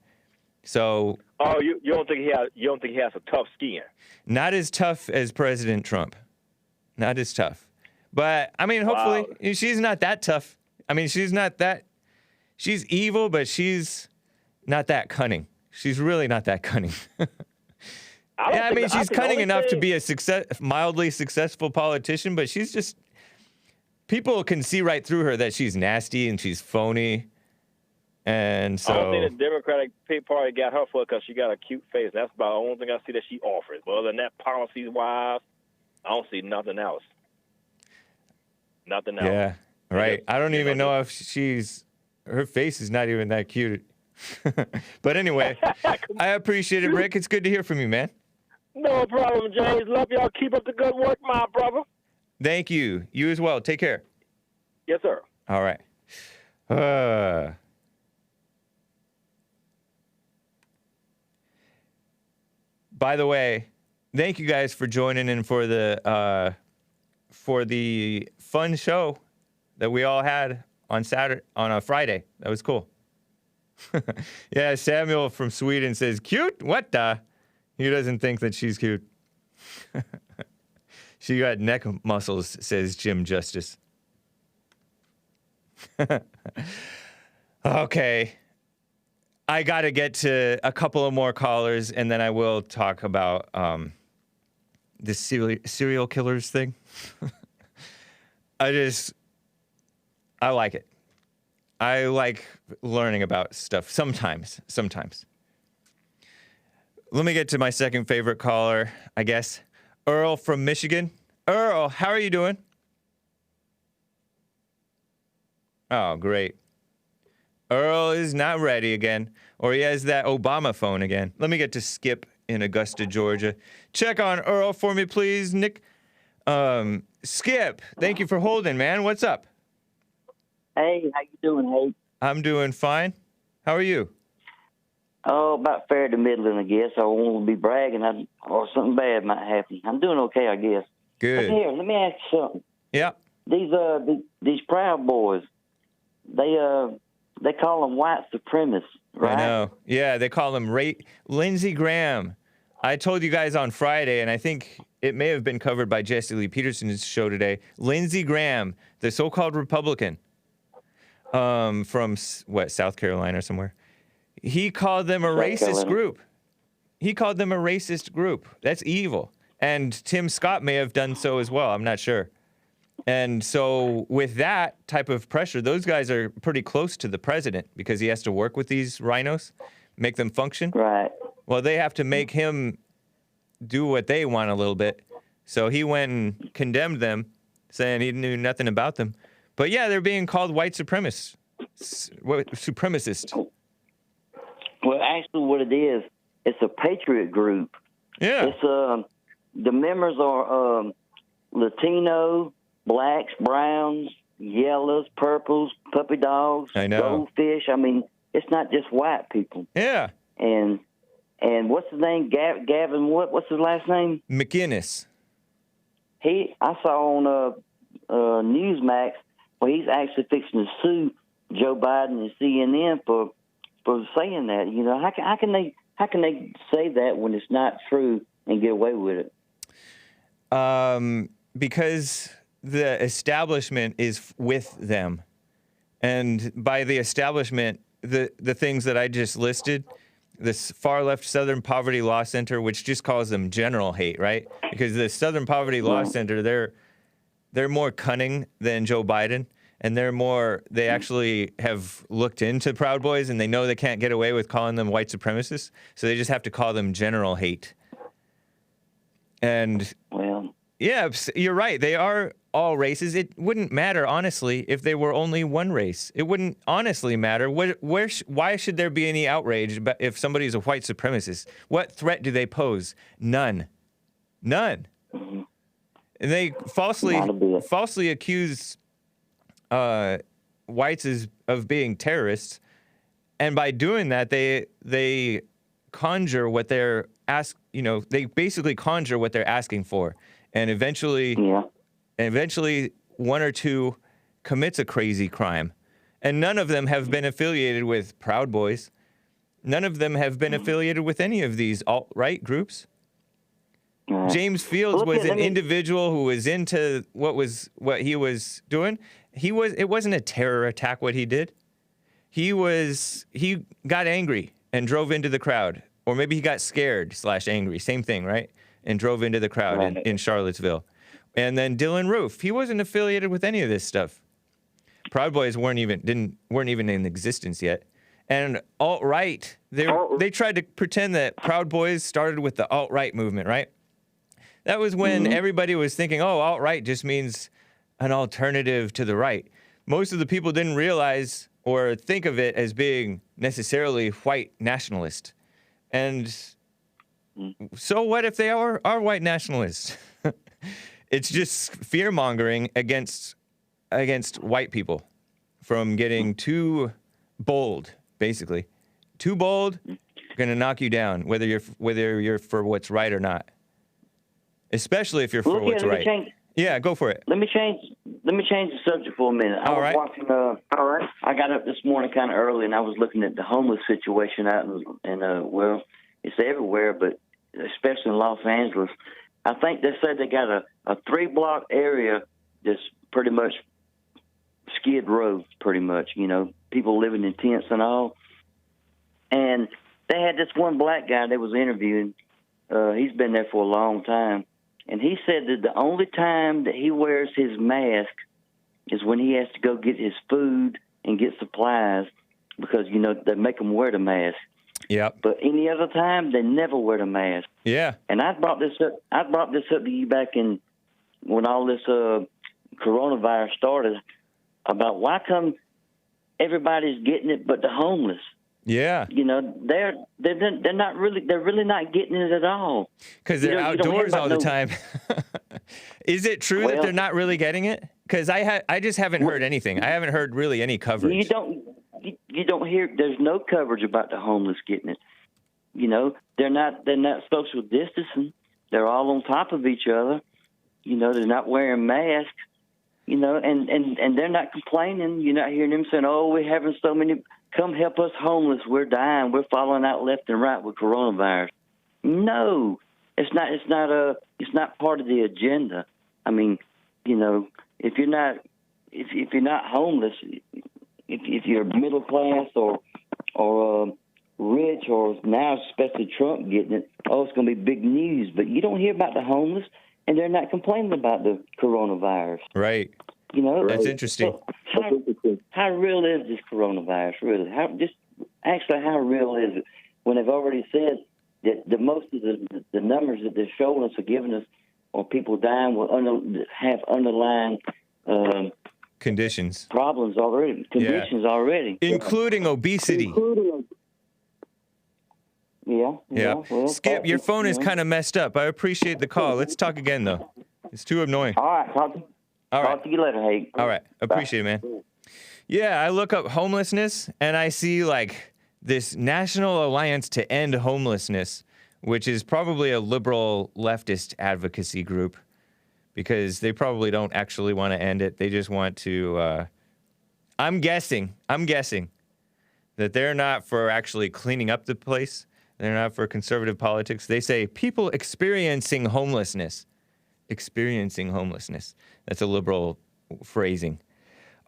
Speaker 1: So
Speaker 3: you don't think he has a tough skin?
Speaker 1: Not as tough as President Trump. Not as tough. But I mean, hopefully she's not that tough. I mean, she's evil, but she's not that cunning. She's really not that cunning. I mean, she's cunning enough to be a mildly successful politician, but she's just, people can see right through her that she's nasty and she's phony. And so
Speaker 3: I don't think the Democratic Party got her for because she got a cute face. That's about the only thing I see that she offers. But other than that, policies-wise, I don't see nothing else. Nothing else.
Speaker 1: Yeah, right. I don't even know if her face is not even that cute. But anyway, I appreciate it, Rick. It's good to hear from you, man.
Speaker 3: No problem, James. Love y'all. Keep up the good work, my brother.
Speaker 1: Thank you. You as well. Take care.
Speaker 3: Yes, sir.
Speaker 1: All right. By the way, thank you guys for joining in for the fun show that we all had on a Friday. That was cool. Yeah, Samuel from Sweden says, cute? What the? He doesn't think that she's cute. She got neck muscles, says Jim Justice. Okay. I got to get to a couple of more callers, and then I will talk about this serial killers thing. I like it. I like learning about stuff sometimes. Let me get to my second favorite caller, I guess. Earl from Michigan. Earl, how are you doing? Oh, great. Earl is not ready again, or he has that Obama phone again. Let me get to Skip in Augusta, Georgia. Check on Earl for me, please, Nick. Skip, thank you for holding, man. What's up?
Speaker 4: Hey, how you doing, Hake?
Speaker 1: I'm doing fine. How are you?
Speaker 4: Oh, about fair to middling, I guess. I won't be bragging, or something bad might happen. I'm doing okay, I guess.
Speaker 1: Good.
Speaker 4: But here, let me ask you something.
Speaker 1: Yeah.
Speaker 4: These Proud Boys, they call them white supremacists, right?
Speaker 1: I know. Yeah, they call him Lindsey Graham. I told you guys on Friday, and I think it may have been covered by Jesse Lee Peterson's show today. Lindsey Graham, the so-called Republican from, South Carolina or somewhere. He called them a racist group. That's evil. And Tim Scott may have done so as well. I'm not sure. And so with that type of pressure, those guys are pretty close to the president because he has to work with these rhinos, make them function.
Speaker 4: Right.
Speaker 1: Well, they have to make him do what they want a little bit. So he went and condemned them, saying he knew nothing about them. But yeah, they're being called white supremacists.
Speaker 4: Well, actually what it is, it's a patriot group.
Speaker 1: Yeah.
Speaker 4: It's the members are Latino, blacks, browns, yellows, purples, puppy dogs,
Speaker 1: I know.
Speaker 4: goldfish. I mean, it's not just white people.
Speaker 1: Yeah.
Speaker 4: And what's his name? Gavin what's his last name?
Speaker 1: McInnes.
Speaker 4: I saw on Newsmax where he's actually fixing to sue Joe Biden and CNN for saying that. You know, how can they say that when it's not true and get away with it?
Speaker 1: Because the establishment is with them. And by the establishment, the things that I just listed, this far left Southern Poverty Law Center, which just calls them general hate, right? Because the Southern Poverty Law Center, they're more cunning than Joe Biden, and they actually have looked into Proud Boys, and they know they can't get away with calling them white supremacists, so they just have to call them general hate. And yeah, you're right. They are all races. It wouldn't matter, honestly, if they were only one race. It wouldn't honestly matter. Why should there be any outrage if somebody's a white supremacist? What threat do they pose? None. And they falsely accuse whites of being terrorists, and by doing that, they conjure what they're they basically conjure what they're asking for, and eventually one or two commits a crazy crime, and none of them have been affiliated with Proud Boys. None of them have been affiliated with any of these alt-right groups. James Fields was an individual who was into what he was doing. It wasn't a terror attack what he did. He got angry and drove into the crowd. Or maybe he got scared / angry, same thing, right? And drove into the crowd in Charlottesville. And then Dylan Roof, he wasn't affiliated with any of this stuff. Proud Boys weren't even in existence yet. And alt-right, they tried to pretend that Proud Boys started with the alt-right movement, right? That was when everybody was thinking, oh, alt-right just means an alternative to the right. Most of the people didn't realize or think of it as being necessarily white nationalist. And so what if they are white nationalists? It's just fear-mongering against white people from getting too bold, basically. Too bold, going to knock you down, whether you're for what's right or not. Especially if you're for what's right. Yeah, go for it.
Speaker 4: Let me change the subject for a minute. I was watching. I got up this morning kind of early, and I was looking at the homeless situation out in well, it's everywhere, but especially in Los Angeles. I think they said they got a 3-block area that's pretty much skid row, pretty much. People living in tents and all. And they had this one black guy they was interviewing. He's been there for a long time. And he said that the only time that he wears his mask is when he has to go get his food and get supplies because, they make him wear the mask.
Speaker 1: Yep.
Speaker 4: But any other time, they never wear the mask.
Speaker 1: Yeah.
Speaker 4: And I brought this up to you back in when all this coronavirus started about why come everybody's getting it but the homeless.
Speaker 1: Yeah.
Speaker 4: They're really not getting it at all.
Speaker 1: Because they're outdoors all the time. Is it true that they're not really getting it? Because I just haven't heard anything. I haven't heard really any coverage.
Speaker 4: You don't hear. There's no coverage about the homeless getting it. They're not social distancing. They're all on top of each other. They're not wearing masks. And they're not complaining. You're not hearing them saying, "Oh, we're having so many. Come help us homeless. We're dying. We're falling out left and right with coronavirus." No, it's not. It's not part of the agenda. I mean, if you're not homeless, if you're middle class or rich, or now especially Trump getting it, it's going to be big news. But you don't hear about the homeless, and they're not complaining about the coronavirus.
Speaker 1: Right. That's interesting.
Speaker 4: So how real is this coronavirus, really? How real is it? When they've already said that the most of the numbers that they're showing us or giving us are people dying will have underlying
Speaker 1: conditions.
Speaker 4: Problems already. Already.
Speaker 1: Including obesity.
Speaker 4: Yeah.
Speaker 1: Well, Skip, your phone is kind of messed up. I appreciate the call. Let's talk again, though. It's too annoying.
Speaker 4: All right. Talk to you later, Hake.
Speaker 1: All right. Appreciate it, man. Yeah, I look up homelessness, and I see, this National Alliance to End Homelessness, which is probably a liberal leftist advocacy group, because they probably don't actually want to end it. They just want to, I'm guessing that they're not for actually cleaning up the place. They're not for conservative politics. They say people experiencing homelessness. That's a liberal phrasing.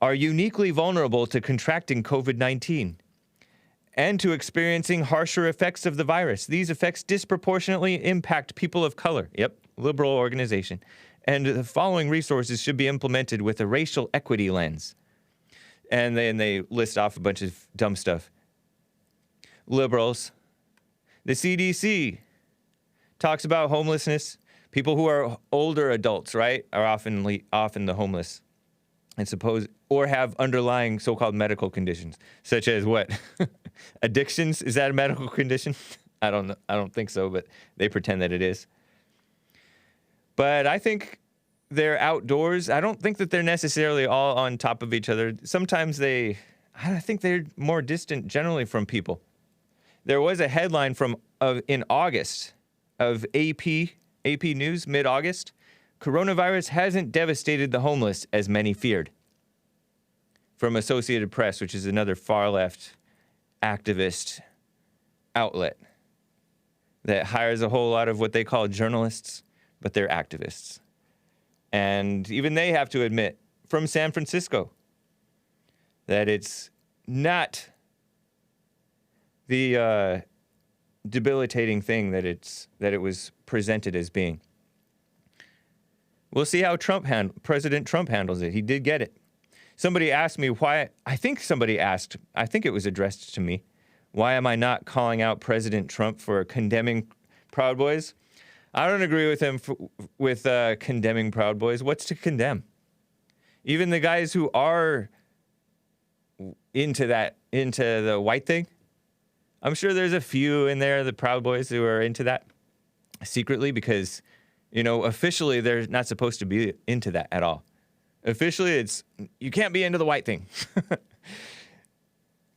Speaker 1: Are uniquely vulnerable to contracting COVID-19. and to experiencing harsher effects of the virus. These effects disproportionately impact people of color. Yep, liberal organization. And the following resources should be implemented with a racial equity lens. And then they list off a bunch of dumb stuff. Liberals. The CDC talks about homelessness. People who are older adults, right, are often the homeless, and or have underlying so-called medical conditions, such as what? Addictions? Is that a medical condition? I don't know. I don't think so, but they pretend that it is. But I think they're outdoors. I don't think that they're necessarily all on top of each other. Sometimes I think they're more distant generally from people. There was a headline in August of AP News, mid-August. Coronavirus hasn't devastated the homeless as many feared. From Associated Press, which is another far-left activist outlet that hires a whole lot of what they call journalists, but they're activists. And even they have to admit, from San Francisco, that it's not the debilitating thing that it was presented as being. We'll see how President Trump handles it. He did get it. Somebody asked me why. I think it was addressed to me. Why am I not calling out President Trump for condemning Proud Boys? I don't agree with him with condemning Proud Boys. What's to condemn? Even the guys who are into the white thing, I'm sure there's a few in there, the Proud Boys, who are into that secretly because, officially they're not supposed to be into that at all. Officially, you can't be into the white thing.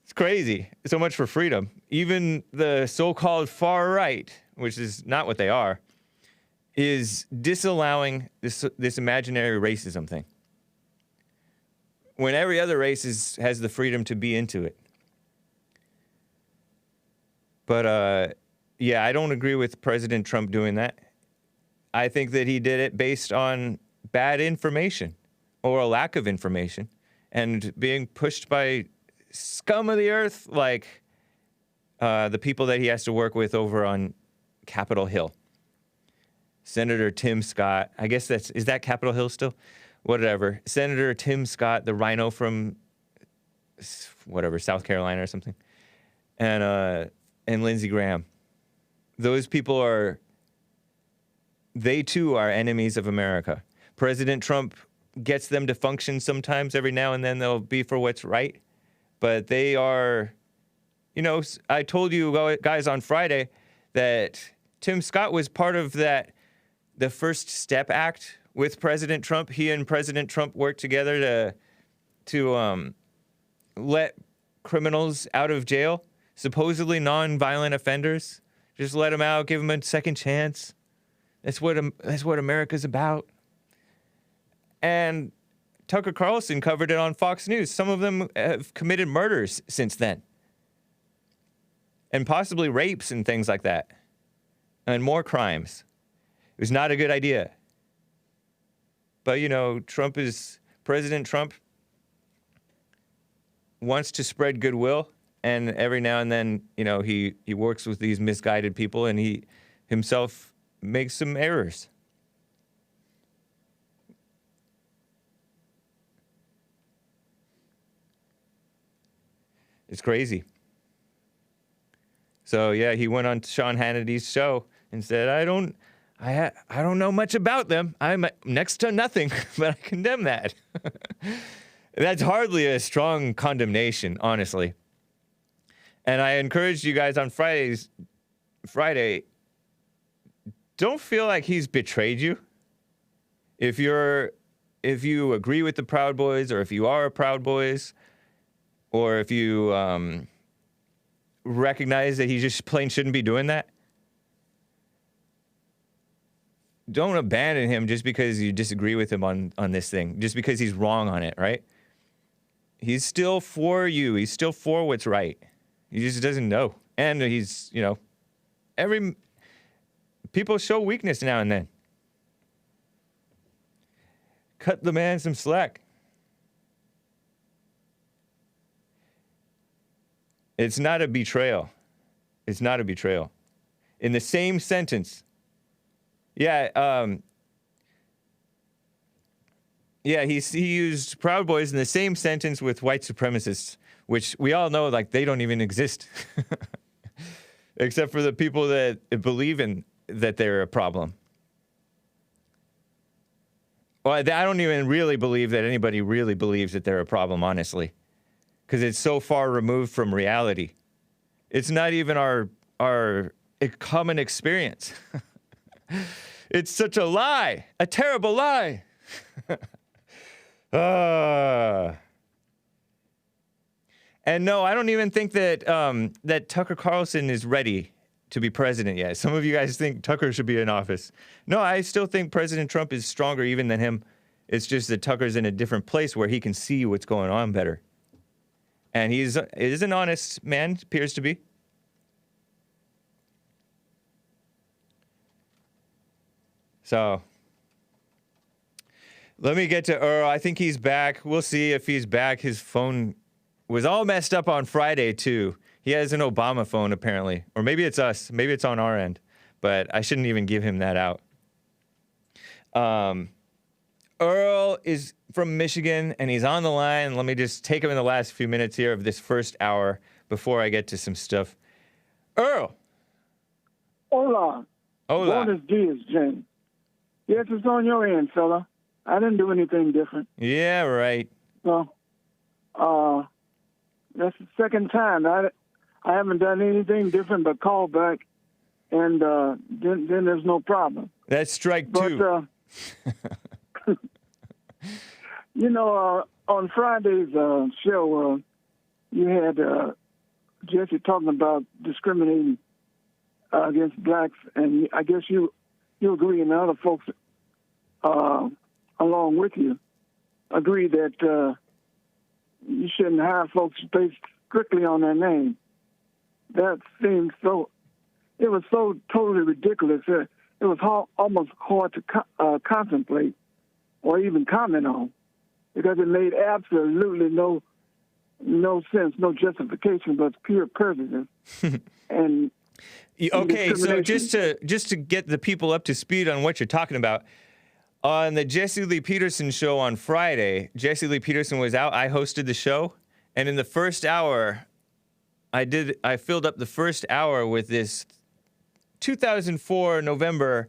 Speaker 1: It's crazy. So much for freedom. Even the so-called far right, which is not what they are, is disallowing this imaginary racism thing. When every other race has the freedom to be into it. But, I don't agree with President Trump doing that. I think that he did it based on bad information or a lack of information and being pushed by scum of the earth like the people that he has to work with over on Capitol Hill. Senator Tim Scott, I guess is that Capitol Hill still? Whatever. Senator Tim Scott, the rhino from South Carolina or something. And Lindsey Graham. Those people they too are enemies of America. President Trump gets them to function sometimes. Every now and then they'll be for what's right. But they are, I told you guys on Friday that Tim Scott was part of the First Step Act with President Trump. He and President Trump worked together to let criminals out of jail. Supposedly non-violent offenders, just let them out, give them a second chance. That's what America's about. And Tucker Carlson covered it on Fox News. Some of them have committed murders since then, and possibly rapes and things like that, and more crimes. It was not a good idea. But President Trump wants to spread goodwill. And every now and then, he works with these misguided people and he himself makes some errors. It's crazy. So, he went on Sean Hannity's show and said, I don't know much about them. I'm next to nothing, but I condemn that. That's hardly a strong condemnation, honestly. And I encouraged you guys on Friday, don't feel like he's betrayed you. If you agree with the Proud Boys, or if you are a Proud Boys, or if you recognize that he just plain shouldn't be doing that, don't abandon him just because you disagree with him on this thing, just because he's wrong on it, right? He's still for you. He's still for what's right. He just doesn't know. And he's, people show weakness now and then. Cut the man some slack. It's not a betrayal. It's not a betrayal. In the same sentence. Yeah, he used Proud Boys in the same sentence with white supremacists, which we all know, like, they don't even exist. Except for the people that believe in that they're a problem. Well, I don't even really believe that anybody really believes that they're a problem, honestly. Because it's so far removed from reality. It's not even our common experience. It's such a lie, a terrible lie. And no, I don't even think that that Tucker Carlson is ready to be president yet. Some of you guys think Tucker should be in office. No, I still think President Trump is stronger even than him. It's just that Tucker's in a different place where he can see what's going on better. And he is an honest man, appears to be. So, let me get to Earl. I think he's back. We'll see if he's back. His phone was all messed up on Friday, too. He has an Obama phone, apparently. Or maybe it's us. Maybe it's on our end. But I shouldn't even give him that out. Earl is from Michigan, and he's on the line. Let me just take him in the last few minutes here of this first hour before I get to some stuff. Earl!
Speaker 5: Hola.
Speaker 1: Hola.
Speaker 5: Buenos dias, James. Yes, it's on your end, fella. I didn't do anything different.
Speaker 1: Yeah, right.
Speaker 5: So, that's the second time. I haven't done anything different but call back, and then there's no problem.
Speaker 1: That's strike two.
Speaker 5: But, on Friday's show, you had Jesse talking about discriminating against blacks, and I guess you agree, and the other folks along with you agree that you shouldn't hire folks based strictly on their name. That seems it was so totally ridiculous. It was almost hard to contemplate or even comment on, because it made absolutely no sense, no justification, but pure prejudice. And
Speaker 1: okay, so just to get the people up to speed on what you're talking about, on the Jesse Lee Peterson show on Friday, Jesse Lee Peterson was out. I hosted the show, and in the first hour, I filled up the first hour with this 2004 November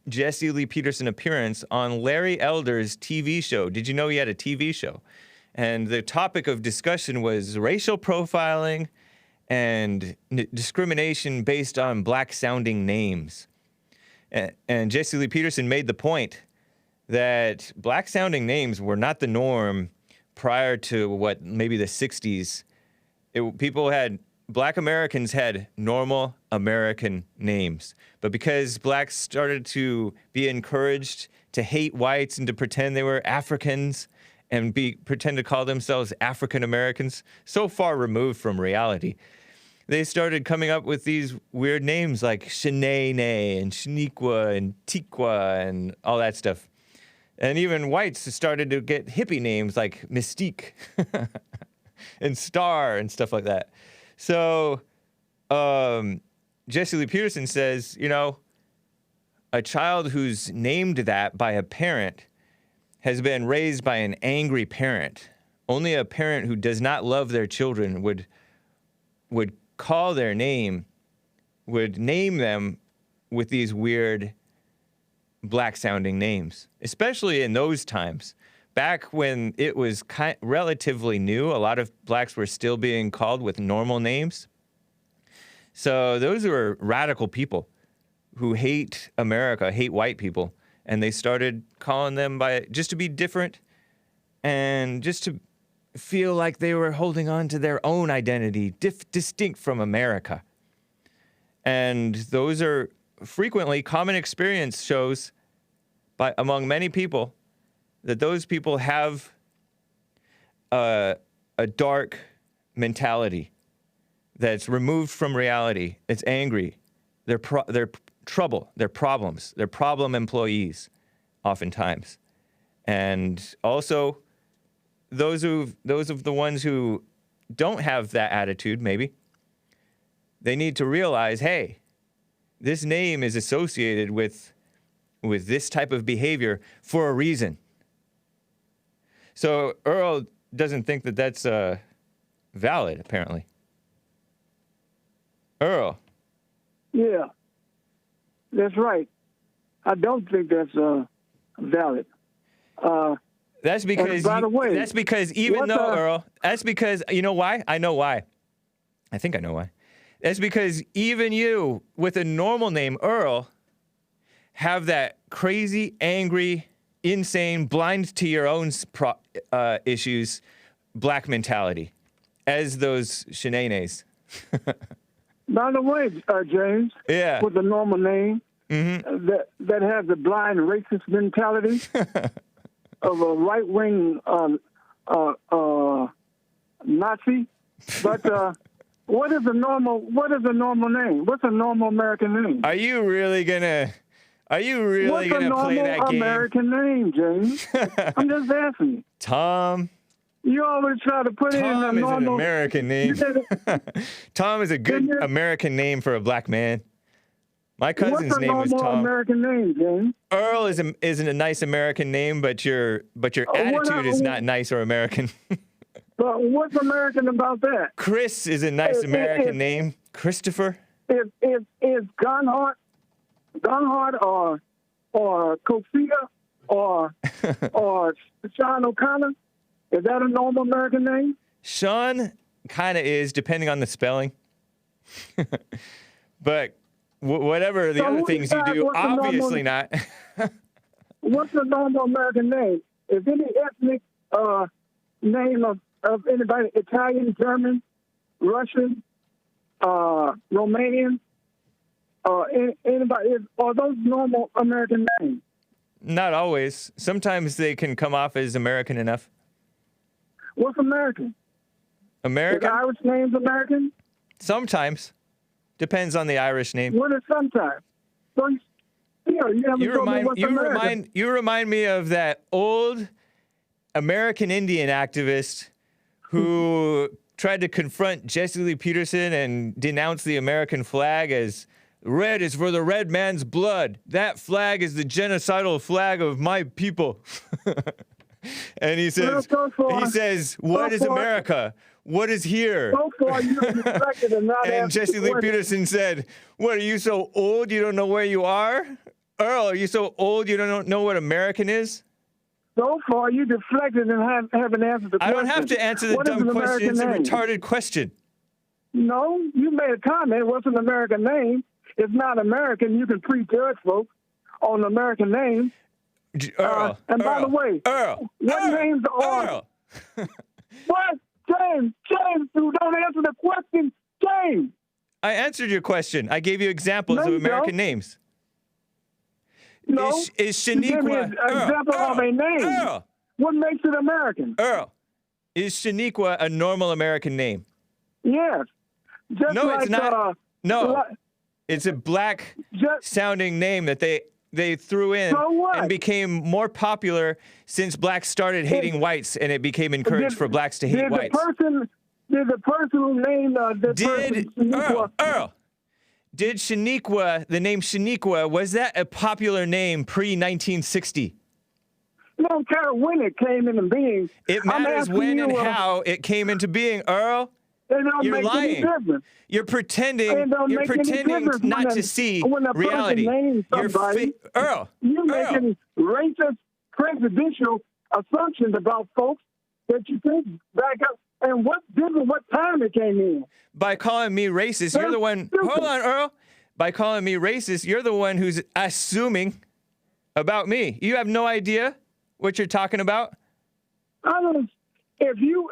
Speaker 1: Jesse Lee Peterson appearance on Larry Elder's TV show. Did you know he had a TV show? And the topic of discussion was racial profiling and discrimination based on black-sounding names. And Jesse Lee Peterson made the point that black-sounding names were not the norm prior to maybe the 60s. Black Americans had normal American names. But because blacks started to be encouraged to hate whites and to pretend they were Africans and pretend to call themselves African Americans, so far removed from reality, they started coming up with these weird names like Shanae and Shaniqua and Tikwa and all that stuff. And even whites started to get hippie names like Mystique and Star and stuff like that. So Jesse Lee Peterson says, a child who's named that by a parent has been raised by an angry parent. Only a parent who does not love their children would call their name, would name them with these weird black-sounding names, especially in those times. Back when it was relatively new, a lot of blacks were still being called with normal names. So those were radical people who hate America, hate white people, and they started calling them just to be different and just to feel like they were holding on to their own identity, distinct from America. And those are frequently common experience shows among many people that those people have a dark mentality that's removed from reality. It's angry. They're trouble. They're problems. They're problem employees, oftentimes. And also, those of the ones who don't have that attitude, maybe they need to realize, hey, this name is associated with this type of behavior for a reason. So Earl doesn't think that that's valid, apparently. Earl.
Speaker 5: Yeah, that's right. I don't think that's valid.
Speaker 1: That's because,
Speaker 5: by the way,
Speaker 1: that's because even though, Earl, that's because, you know why? I know why. I think I know why. That's because even you, with a normal name, Earl, have that crazy, angry, insane, blind to your own issues, black mentality, as those Shananes.
Speaker 5: By the way, James,
Speaker 1: Yeah.
Speaker 5: with a normal name, that has a blind racist mentality of a right-wing Nazi. But what is a normal name? What's a normal American name?
Speaker 1: Are you really gonna play that
Speaker 5: What's a normal
Speaker 1: game?
Speaker 5: American name, James? I'm just asking you.
Speaker 1: Tom.
Speaker 5: You always try to put in a
Speaker 1: Tom is
Speaker 5: normal...
Speaker 1: an American name. Tom is a good American name for a black man. My cousin's name was
Speaker 5: What's a normal
Speaker 1: Tom.
Speaker 5: American name, James?
Speaker 1: Earl isn't a nice American name, but your attitude is not nice or American.
Speaker 5: But what's American about that?
Speaker 1: Chris is a nice American name. Christopher.
Speaker 5: Is Gunhart or Kofita or Sean O'Connor? Is that a normal American name?
Speaker 1: Sean kind of is, depending on the spelling. But whatever the other things you do, obviously not.
Speaker 5: What's a normal American name? Is any ethnic name of anybody Italian, German, Russian, Romanian, anybody? Are those normal American names?
Speaker 1: Not always. Sometimes they can come off as American enough.
Speaker 5: What's American?
Speaker 1: American?
Speaker 5: Is Irish names American?
Speaker 1: Sometimes. Depends on the Irish name.
Speaker 5: What is sometimes? So,
Speaker 1: you remind me of that old American Indian activist who tried to confront Jesse Lee Peterson and denounce the American flag as red is for the red man's blood. That flag is the genocidal flag of my people. And he says, what is America? What is here? And Jesse Lee Peterson said, what, are you so old you don't know where you are? Earl, are you so old you don't know what American is?
Speaker 5: So far, you deflected and haven't answered the question.
Speaker 1: I don't have to answer the dumb question. It's a retarded question.
Speaker 5: No, you made a comment. What's an American name? It's not American. You can prejudge folks on an American name.
Speaker 1: Earl.
Speaker 5: And by the way, what names are...
Speaker 1: Earl.
Speaker 5: What? James, you don't answer the question. James.
Speaker 1: I answered your question. I gave you examples of American names.
Speaker 5: No.
Speaker 1: Is Shaniqua...
Speaker 5: You gave me an example of a name.
Speaker 1: Earl.
Speaker 5: What makes it American?
Speaker 1: Earl. Is Shaniqua a normal American name?
Speaker 5: Yes. Just
Speaker 1: no,
Speaker 5: like,
Speaker 1: it's not. No. It's a black-sounding name that they threw in and became more popular since blacks started hating whites, and it became encouraged for blacks to hate whites.
Speaker 5: Did the person who named Shaniqua...
Speaker 1: Earl, did Shaniqua, the name Shaniqua, was that a popular name pre-1960?
Speaker 5: You don't care when it came into being.
Speaker 1: It matters when and how it came into being, Earl. You're lying. You're pretending. You're pretending not to see reality. Earl.
Speaker 5: You're making racist, prejudicial assumptions about folks that you think back up. And what time it came in?
Speaker 1: By calling me racist, you're the one. Hold on, Earl. By calling me racist, you're the one who's assuming about me. You have no idea what you're talking about. If
Speaker 5: you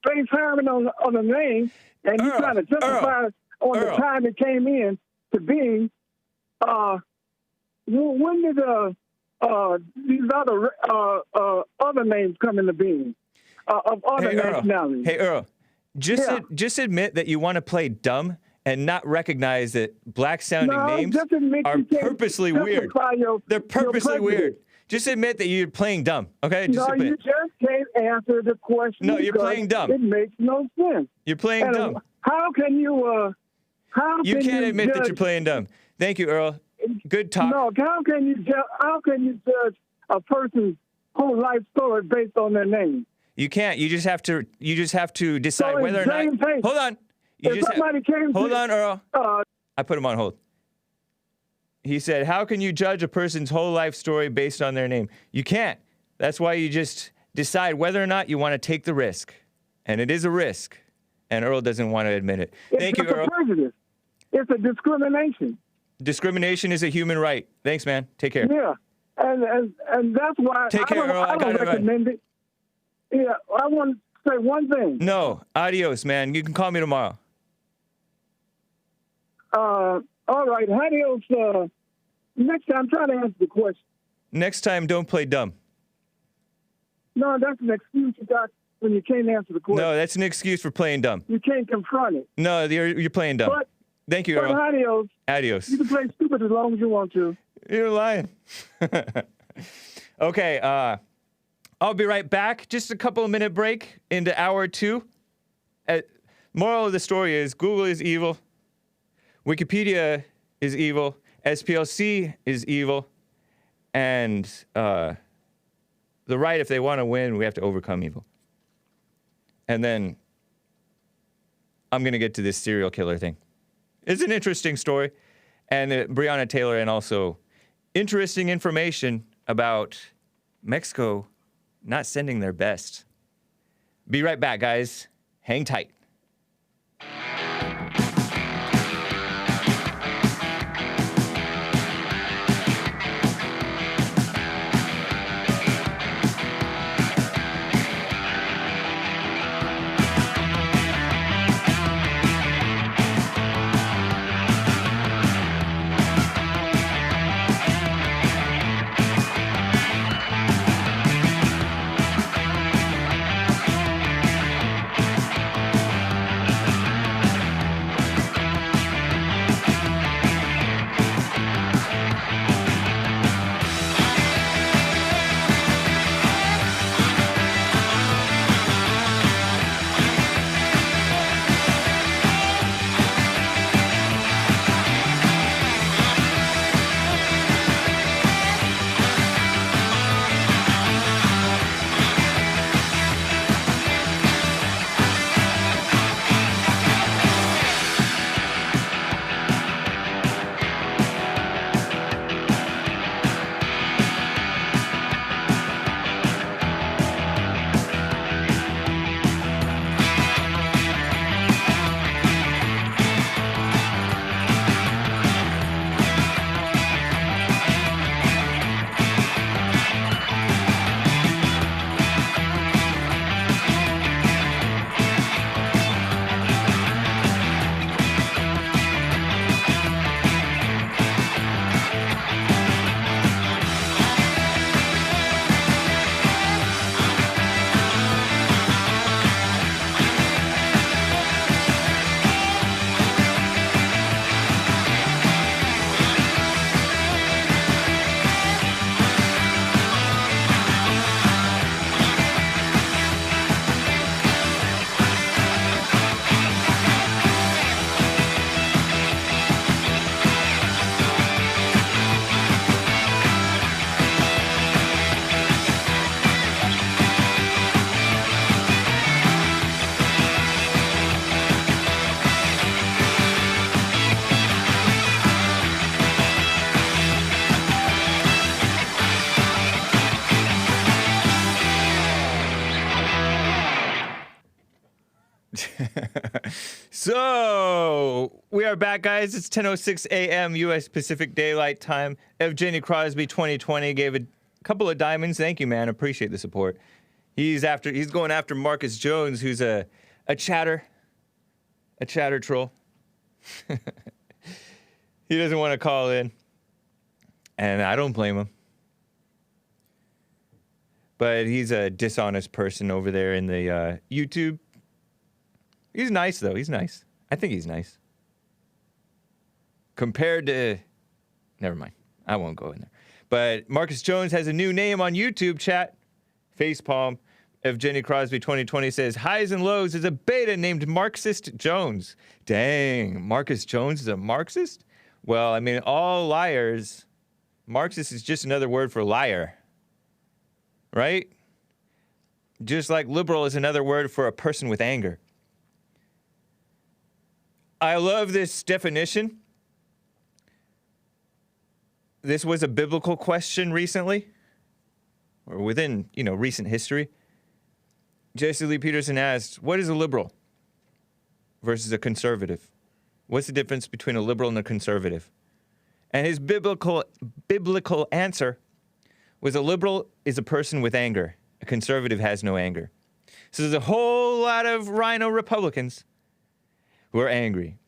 Speaker 5: base Harmon on a name and you're trying to justify on the time it came in to being, when did these other names come into being of other nationalities?
Speaker 1: Hey, Earl, just admit that you want to play dumb and not recognize that black-sounding names are purposely weird. They're purposely weird. Just admit that you're playing dumb, okay? Just
Speaker 5: No,
Speaker 1: admit.
Speaker 5: you just can't answer the question.
Speaker 1: No, you're
Speaker 5: because
Speaker 1: playing dumb.
Speaker 5: It makes no sense.
Speaker 1: You're playing
Speaker 5: And
Speaker 1: dumb.
Speaker 5: How can you?
Speaker 1: You can't admit that you're playing dumb. Thank you, Earl. Good talk.
Speaker 5: No, how can you judge a person's whole life story based on their name?
Speaker 1: You can't. You just have to decide
Speaker 5: So
Speaker 1: whether or not.
Speaker 5: James Hake,
Speaker 1: Hold on.
Speaker 5: if somebody came
Speaker 1: Hold
Speaker 5: to,
Speaker 1: on, Earl.
Speaker 5: Uh,
Speaker 1: I put him on hold. He said, "How can you judge a person's whole life story based on their name? You can't. That's why you just decide whether or not you want to take the risk, and it is a risk." And Earl doesn't want to admit it. Thank you,
Speaker 5: it's
Speaker 1: Earl.
Speaker 5: a prejudice. It's a discrimination.
Speaker 1: Discrimination is a human right. Thanks, man. Take care.
Speaker 5: Yeah, and that's why
Speaker 1: Take care, Earl. I
Speaker 5: I
Speaker 1: gotta
Speaker 5: don't
Speaker 1: run.
Speaker 5: recommend it. Yeah, I want to say one thing.
Speaker 1: No. Adios, man. You can call me tomorrow.
Speaker 5: All right, adios. Next time, try to answer the question.
Speaker 1: Next time, don't play dumb.
Speaker 5: No, that's an excuse you got when you can't answer the question.
Speaker 1: No, that's an excuse for playing dumb.
Speaker 5: You can't confront it.
Speaker 1: No, you're playing dumb.
Speaker 5: But,
Speaker 1: Thank you,
Speaker 5: but
Speaker 1: Earl.
Speaker 5: adios.
Speaker 1: Adios.
Speaker 5: You can play stupid as long as you want to.
Speaker 1: You're lying. Okay, I'll be right back. Just a couple of minute break into hour 2. Moral of the story is Google is evil. Wikipedia is evil. SPLC is evil. And the right, if they want to win, we have to overcome evil. And then I'm going to get to this serial killer thing. It's an interesting story. And Breonna Taylor, and also interesting information about Mexico not sending their best. Be right back, guys. Hang tight. So we are back, guys. It's 10:06 a.m. U.S. Pacific Daylight Time. Evgeny Crosby 2020 gave a couple of diamonds. Thank you, man. Appreciate the support. He's going after Marcus Jones, who's a chatter troll. He doesn't want to call in, and I don't blame him. But he's a dishonest person over there in the YouTube. He's nice, though. He's nice. I think he's nice. Compared to... Never mind. I won't go in there. But Marcus Jones has a new name on YouTube, chat. Facepalm of Jenny Crosby 2020 says, Highs and Lows is a beta named Marxist Jones. Dang, Marcus Jones is a Marxist? Well, I mean, all liars. Marxist is just another word for liar. Right? Just like liberal is another word for a person with anger. I love this definition. This was a biblical question recently, or within, recent history. Jesse Lee Peterson asked, what is a liberal versus a conservative? What's the difference between a liberal and a conservative? And his biblical answer was a liberal is a person with anger. A conservative has no anger. So there's a whole lot of rhino Republicans who are angry.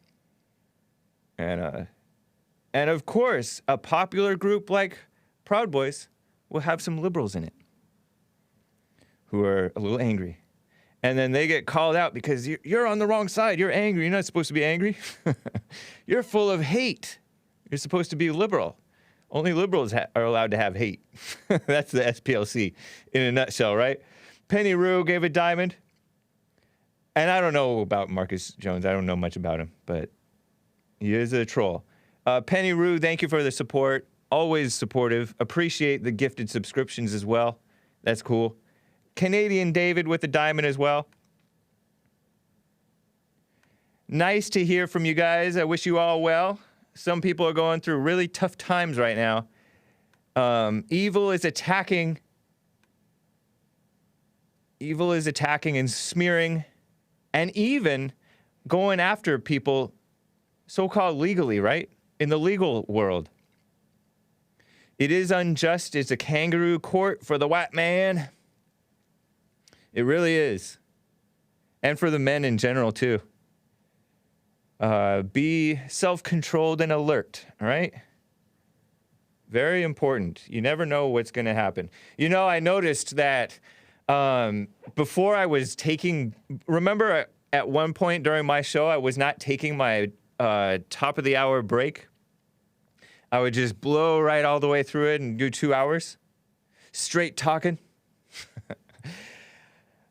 Speaker 1: And of course, a popular group like Proud Boys will have some liberals in it who are a little angry. And then they get called out because you're on the wrong side. You're angry. You're not supposed to be angry. You're full of hate. You're supposed to be liberal. Only liberals are allowed to have hate. That's the SPLC in a nutshell, right? Penny Rue gave a diamond. And I don't know about Marcus Jones. I don't know much about him, but he is a troll. Penny Rue, thank you for the support. Always supportive. Appreciate the gifted subscriptions as well. That's cool. Canadian David with the diamond as well. Nice to hear from you guys. I wish you all well. Some people are going through really tough times right now. Evil is attacking and smearing and even going after people so-called legally, right? In the legal world. It is unjust. It's a kangaroo court for the white man. It really is. And for the men in general, too. Be self-controlled and alert, all right? Very important. You never know what's going to happen. I noticed that before I was taking... Remember, at one point during my show, I was not taking my top of the hour break. I would just blow right all the way through it and do 2 hours. Straight talking.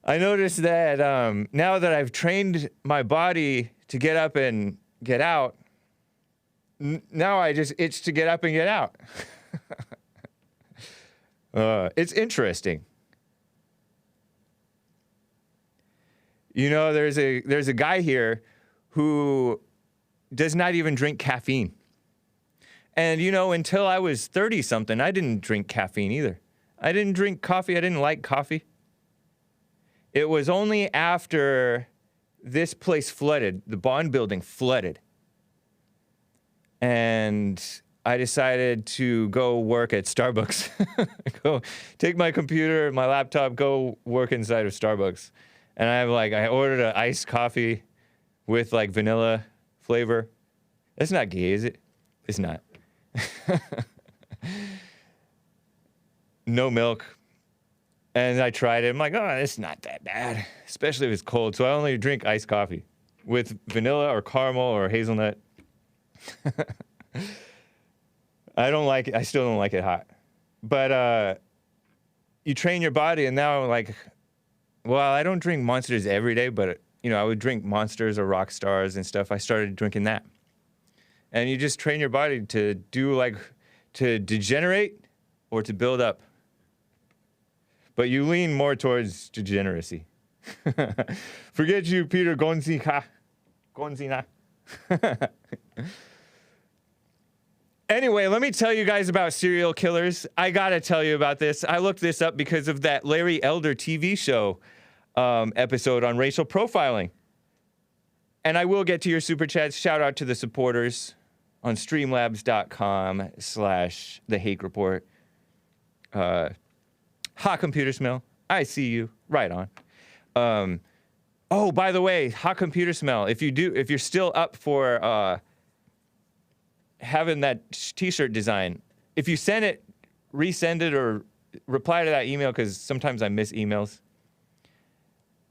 Speaker 1: I noticed that now that I've trained my body to get up and get out, now I just itch to get up and get out. It's interesting. There's a guy here who does not even drink caffeine. And, until I was 30-something, I didn't drink caffeine either. I didn't drink coffee. I didn't like coffee. It was only after this place flooded, the Bond building flooded, and I decided to go work at Starbucks. Go take my computer, my laptop, go work inside of Starbucks. And I ordered an iced coffee with vanilla flavor. That's not gay, is it? It's not. No milk. And I tried it. I'm like, oh, it's not that bad, especially if it's cold. So I only drink iced coffee with vanilla or caramel or hazelnut. I don't like it. I still don't like it hot. But you train your body, and now I don't drink Monsters every day, but I would drink Monsters or Rock Stars and stuff. I started drinking that. And you just train your body to do to degenerate or to build up. But you lean more towards degeneracy. Forget you, Peter Gonzina. Anyway, let me tell you guys about serial killers. I gotta tell you about this. I looked this up because of that Larry Elder TV show episode on racial profiling. And I will get to your super chats. Shout out to the supporters on streamlabs.com/The Hake Report. Hot Computer Smell. I see you. Right on. Oh, by the way, Hot Computer Smell. If you're still up for having that t-shirt design, if you send it, resend it, or reply to that email, because sometimes I miss emails.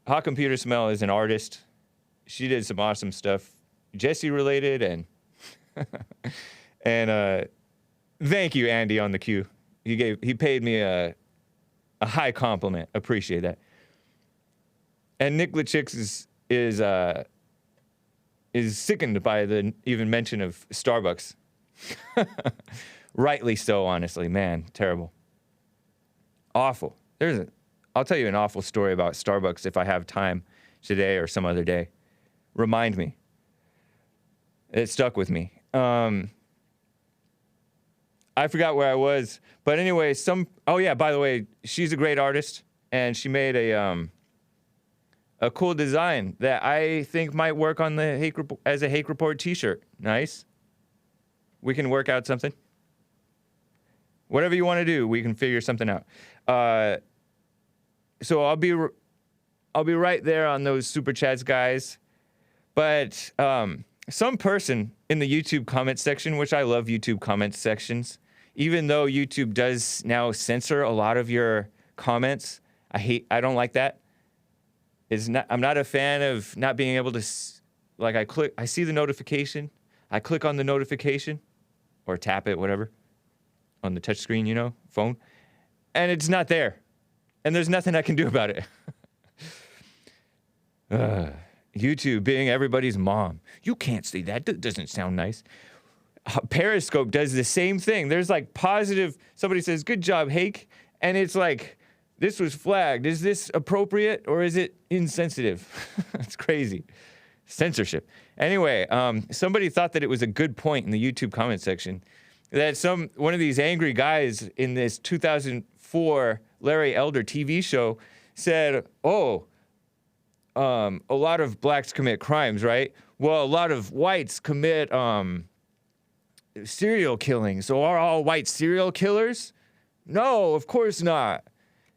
Speaker 1: Hot Computer Smell is an artist. She did some awesome stuff, Jesse related, and and thank you, Andy, on the queue. He paid me a high compliment. Appreciate that. And Nick Lachix is sickened by the even mention of Starbucks. Rightly so, honestly. Man, terrible. Awful. I'll tell you an awful story about Starbucks if I have time today or some other day. Remind me. It stuck with me. I forgot where I was. But anyway, oh yeah, by the way, she's a great artist, and she made a cool design that I think might work on the as a Hake Report t-shirt. Nice. We can work out something. Whatever you want to do, we can figure something out. So I'll be right there on those super chats, guys. But some person in the YouTube comment section, which I love YouTube comment sections, even though YouTube does now censor a lot of your comments, I don't like that. I'm not a fan of not being able to, I see the notification, I click on the notification, or tap it, whatever, on the touchscreen, phone, and it's not there. And there's nothing I can do about it. YouTube being everybody's mom. You can't say that. That doesn't sound nice. Periscope does the same thing. There's positive, somebody says, good job, Hake. And it's this was flagged. Is this appropriate or is it insensitive? It's crazy. Censorship. Anyway, somebody thought that it was a good point in the YouTube comment section that one of these angry guys in this 2004 Larry Elder TV show said, a lot of blacks commit crimes, right? Well, a lot of whites commit serial killing. So are all white serial killers? No, of course not.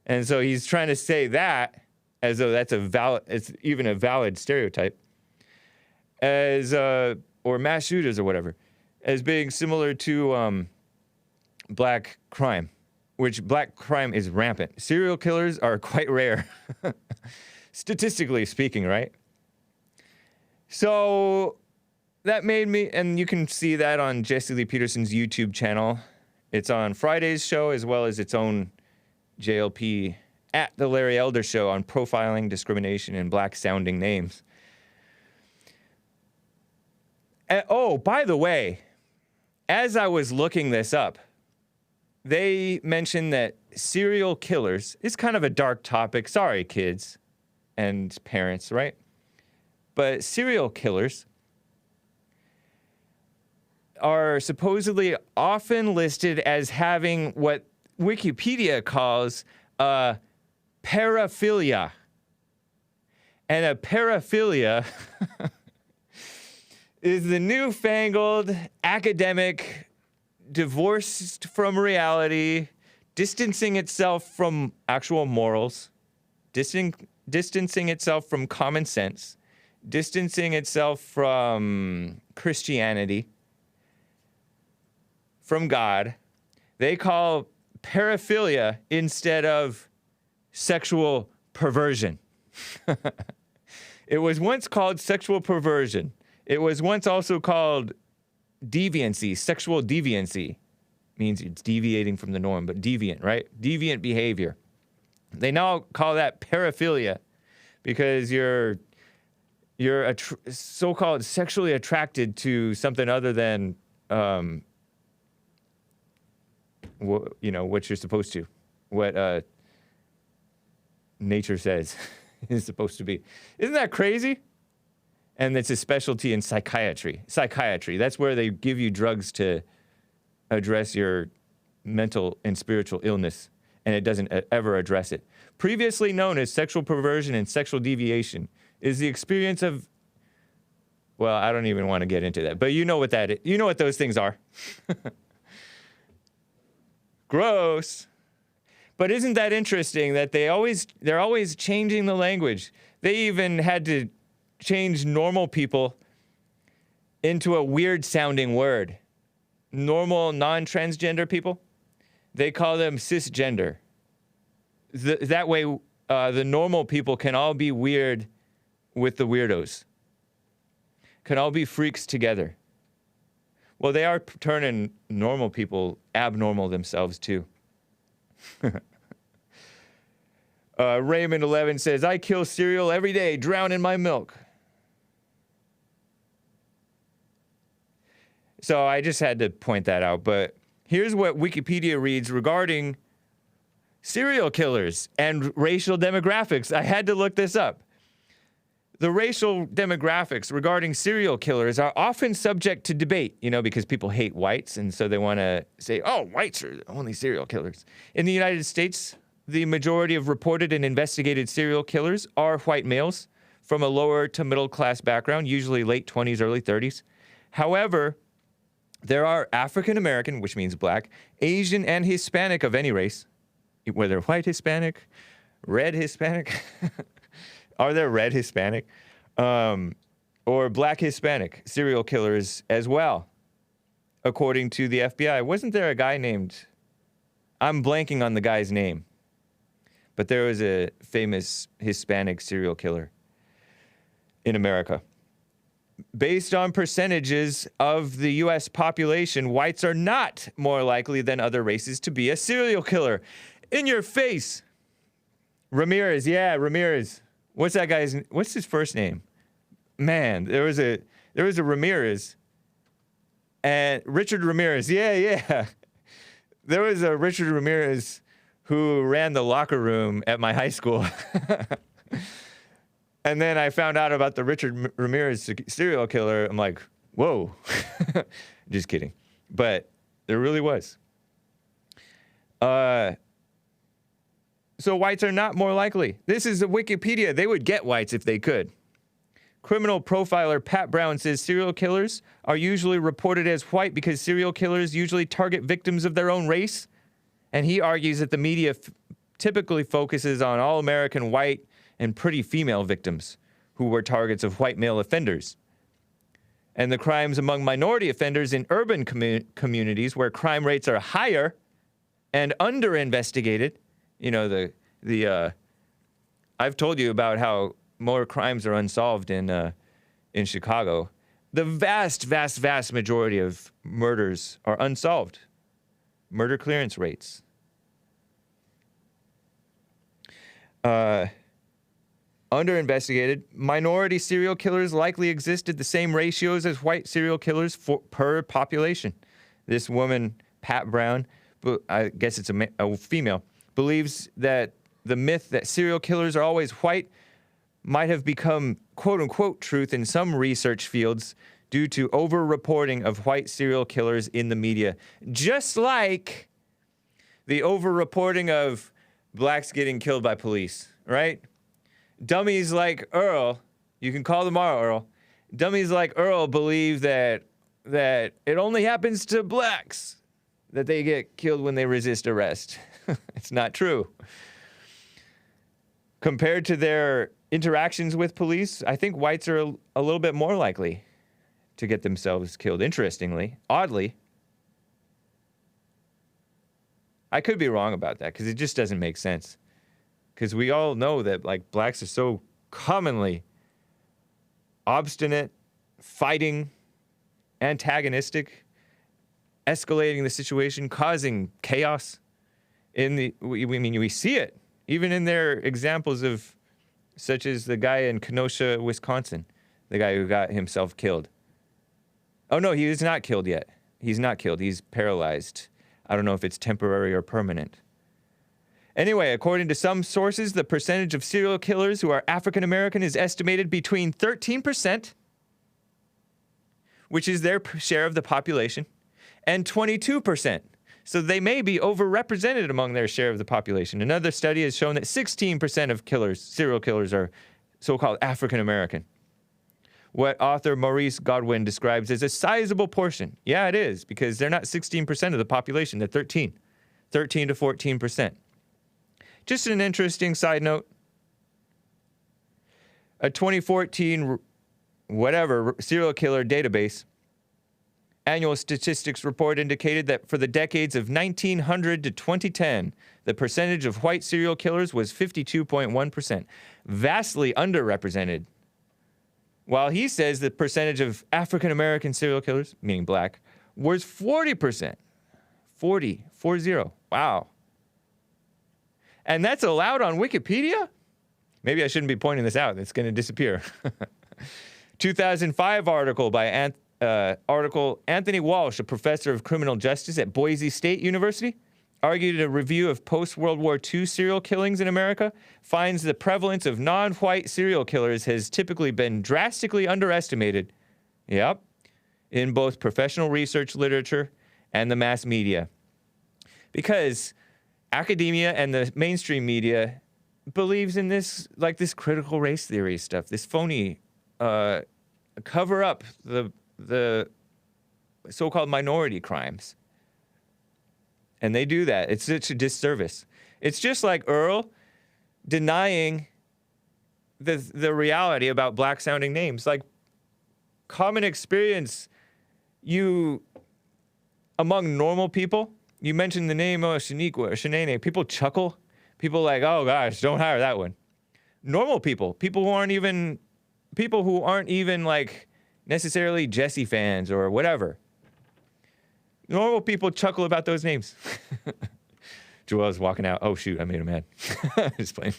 Speaker 1: And so he's trying to say that as though it's even a valid stereotype, or mass shooters or whatever, as being similar to black crime, which black crime is rampant. Serial killers are quite rare, statistically speaking, right? So that made me, and you can see that on Jesse Lee Peterson's YouTube channel. It's on Friday's show as well as its own JLP at the Larry Elder Show on profiling, discrimination, and black-sounding names. Oh, by the way, as I was looking this up, they mentioned that serial killers is kind of a dark topic. Sorry, kids and parents, right? But serial killers are supposedly often listed as having what Wikipedia calls paraphilia. And a paraphilia is the newfangled academic, divorced from reality, distancing itself from actual morals, distancing itself from common sense, distancing itself from Christianity, from God. They call paraphilia instead of sexual perversion. It was once called sexual perversion. It was once also called deviancy. Sexual deviancy means it's deviating from the norm, but deviant, right? Deviant behavior. They now call that paraphilia because you're so-called sexually attracted to something other than what you're supposed to, what nature says is supposed to be. Isn't that crazy? And it's a specialty in psychiatry. Psychiatry, that's where they give you drugs to address your mental and spiritual illness, and it doesn't ever address it. Previously known as sexual perversion and sexual deviation is the experience of, well, I don't even want to get into that, but you know what that is. You know what those things are. Gross. But isn't that interesting that they're always changing the language? They even had to change normal people into a weird sounding word. Normal non-transgender people, they call them cisgender. That way, the normal people can all be weird with the weirdos. Can all be freaks together. Well, they are turning normal people abnormal themselves too. Raymond 11 says, I kill cereal every day, drown in my milk. So I just had to point that out. But here's what Wikipedia reads regarding serial killers and racial demographics. I had to look this up. The racial demographics regarding serial killers are often subject to debate, because people hate whites, and so they want to say, oh, whites are only serial killers. In the United States, the majority of reported and investigated serial killers are white males from a lower to middle class background, usually late 20s, early 30s. However, there are African American, which means black, Asian, and Hispanic of any race, whether white Hispanic, red Hispanic, are there red Hispanic, or black Hispanic serial killers as well, according to the FBI. Wasn't there a guy named, I'm blanking on the guy's name, but there was a famous Hispanic serial killer in America. Based on percentages of the U.S. population, whites are not more likely than other races to be a serial killer. In your face. Ramirez, yeah, Ramirez. What's his first name? Man, there was a Ramirez. And Richard Ramirez, yeah. There was a Richard Ramirez who ran the locker room at my high school. And then I found out about the Richard Ramirez serial killer. I'm like, whoa. Just kidding. But there really was. So whites are not more likely. This is a Wikipedia. They would get whites if they could. Criminal profiler Pat Brown says serial killers are usually reported as white because serial killers usually target victims of their own race. And he argues that the media typically focuses on all American white and pretty female victims who were targets of white male offenders. And the crimes among minority offenders in urban communities where crime rates are higher and under-investigated. I've told you about how more crimes are unsolved in Chicago. The vast majority of murders are unsolved. Murder clearance rates. Under-investigated, minority serial killers likely exist at the same ratios as white serial killers per population. This woman, Pat Brown, I guess it's a female, believes that the myth that serial killers are always white might have become quote-unquote truth in some research fields due to over-reporting of white serial killers in the media. Just like the over-reporting of blacks getting killed by police, right? Dummies like Earl, you can call tomorrow, Earl. Dummies like Earl believe that it only happens to blacks, that they get killed when they resist arrest. It's not true. Compared to their interactions with police, I think whites are a little bit more likely to get themselves killed. Interestingly, oddly. I could be wrong about that because it just doesn't make sense. Because we all know that blacks are so commonly obstinate, fighting, antagonistic, escalating the situation, causing chaos. We see it even in their examples of, such as the guy in Kenosha, Wisconsin, the guy who got himself killed. Oh no, he is not killed yet. He's not killed. He's paralyzed. I don't know if it's temporary or permanent. Anyway, according to some sources, the percentage of serial killers who are African American is estimated between 13%, which is their share of the population, and 22%. So they may be overrepresented among their share of the population. Another study has shown that 16% of serial killers are so-called African American. What author Maurice Godwin describes as a sizable portion. Yeah, it is, because they're not 16% of the population, they're 13 to 14%. Just an interesting side note. A 2014 serial killer database annual statistics report indicated that for the decades of 1900 to 2010, the percentage of white serial killers was 52.1%, vastly underrepresented. While he says the percentage of African American serial killers, meaning black, was 40%. 40. Wow. And that's allowed on Wikipedia? Maybe I shouldn't be pointing this out. It's going to disappear. 2005 article by Anthony Walsh, a professor of criminal justice at Boise State University, argued a review of post-World War II serial killings in America finds the prevalence of non-white serial killers has typically been drastically underestimated. Yep. In both professional research literature and the mass media. Because academia and the mainstream media believes in this, like this critical race theory stuff, this phony cover up the so-called minority crimes. And they do that. It's such a disservice. It's just like Earl denying the reality about black-sounding names. Like, common experience, among normal people, you mention the name Shaniqua or Shanae, people chuckle. People like, oh gosh, don't hire that one. Normal people who aren't even like necessarily Jesse fans or whatever. Normal people chuckle about those names. Joel's walking out. Oh shoot, I made him mad. Just playing.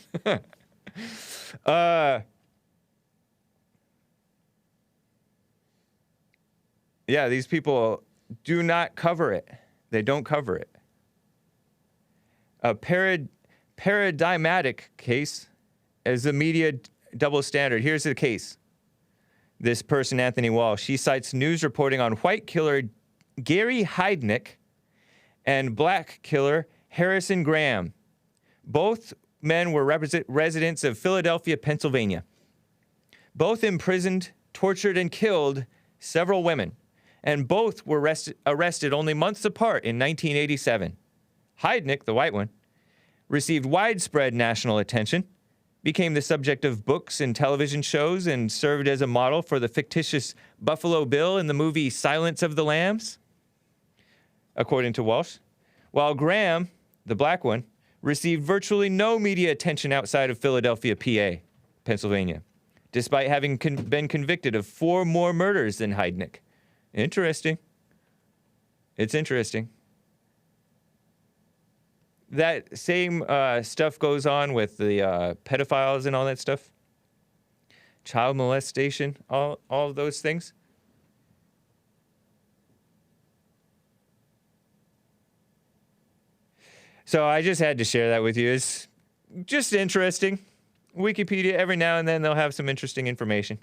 Speaker 1: Yeah, these people do not cover it. They don't cover it. A paradigmatic case is the media double standard. Here's the case. This person, Anthony Walsh, he cites news reporting on white killer Gary Heidnik and black killer Harrison Graham. Both men were residents of Philadelphia, Pennsylvania. Both imprisoned, tortured, and killed several women. And both were arrested only months apart in 1987. Heidnik, the white one, received widespread national attention, became the subject of books and television shows, and served as a model for the fictitious Buffalo Bill in the movie Silence of the Lambs, according to Walsh. While Graham, the black one, received virtually no media attention outside of Philadelphia, PA, Pennsylvania, despite having been convicted of 4 more murders than Heidnik. Interesting. It's interesting. That same stuff goes on with the pedophiles and all that stuff. Child molestation, all of those things. So I just had to share that with you. It's just interesting. Wikipedia, every now and then they'll have some interesting information.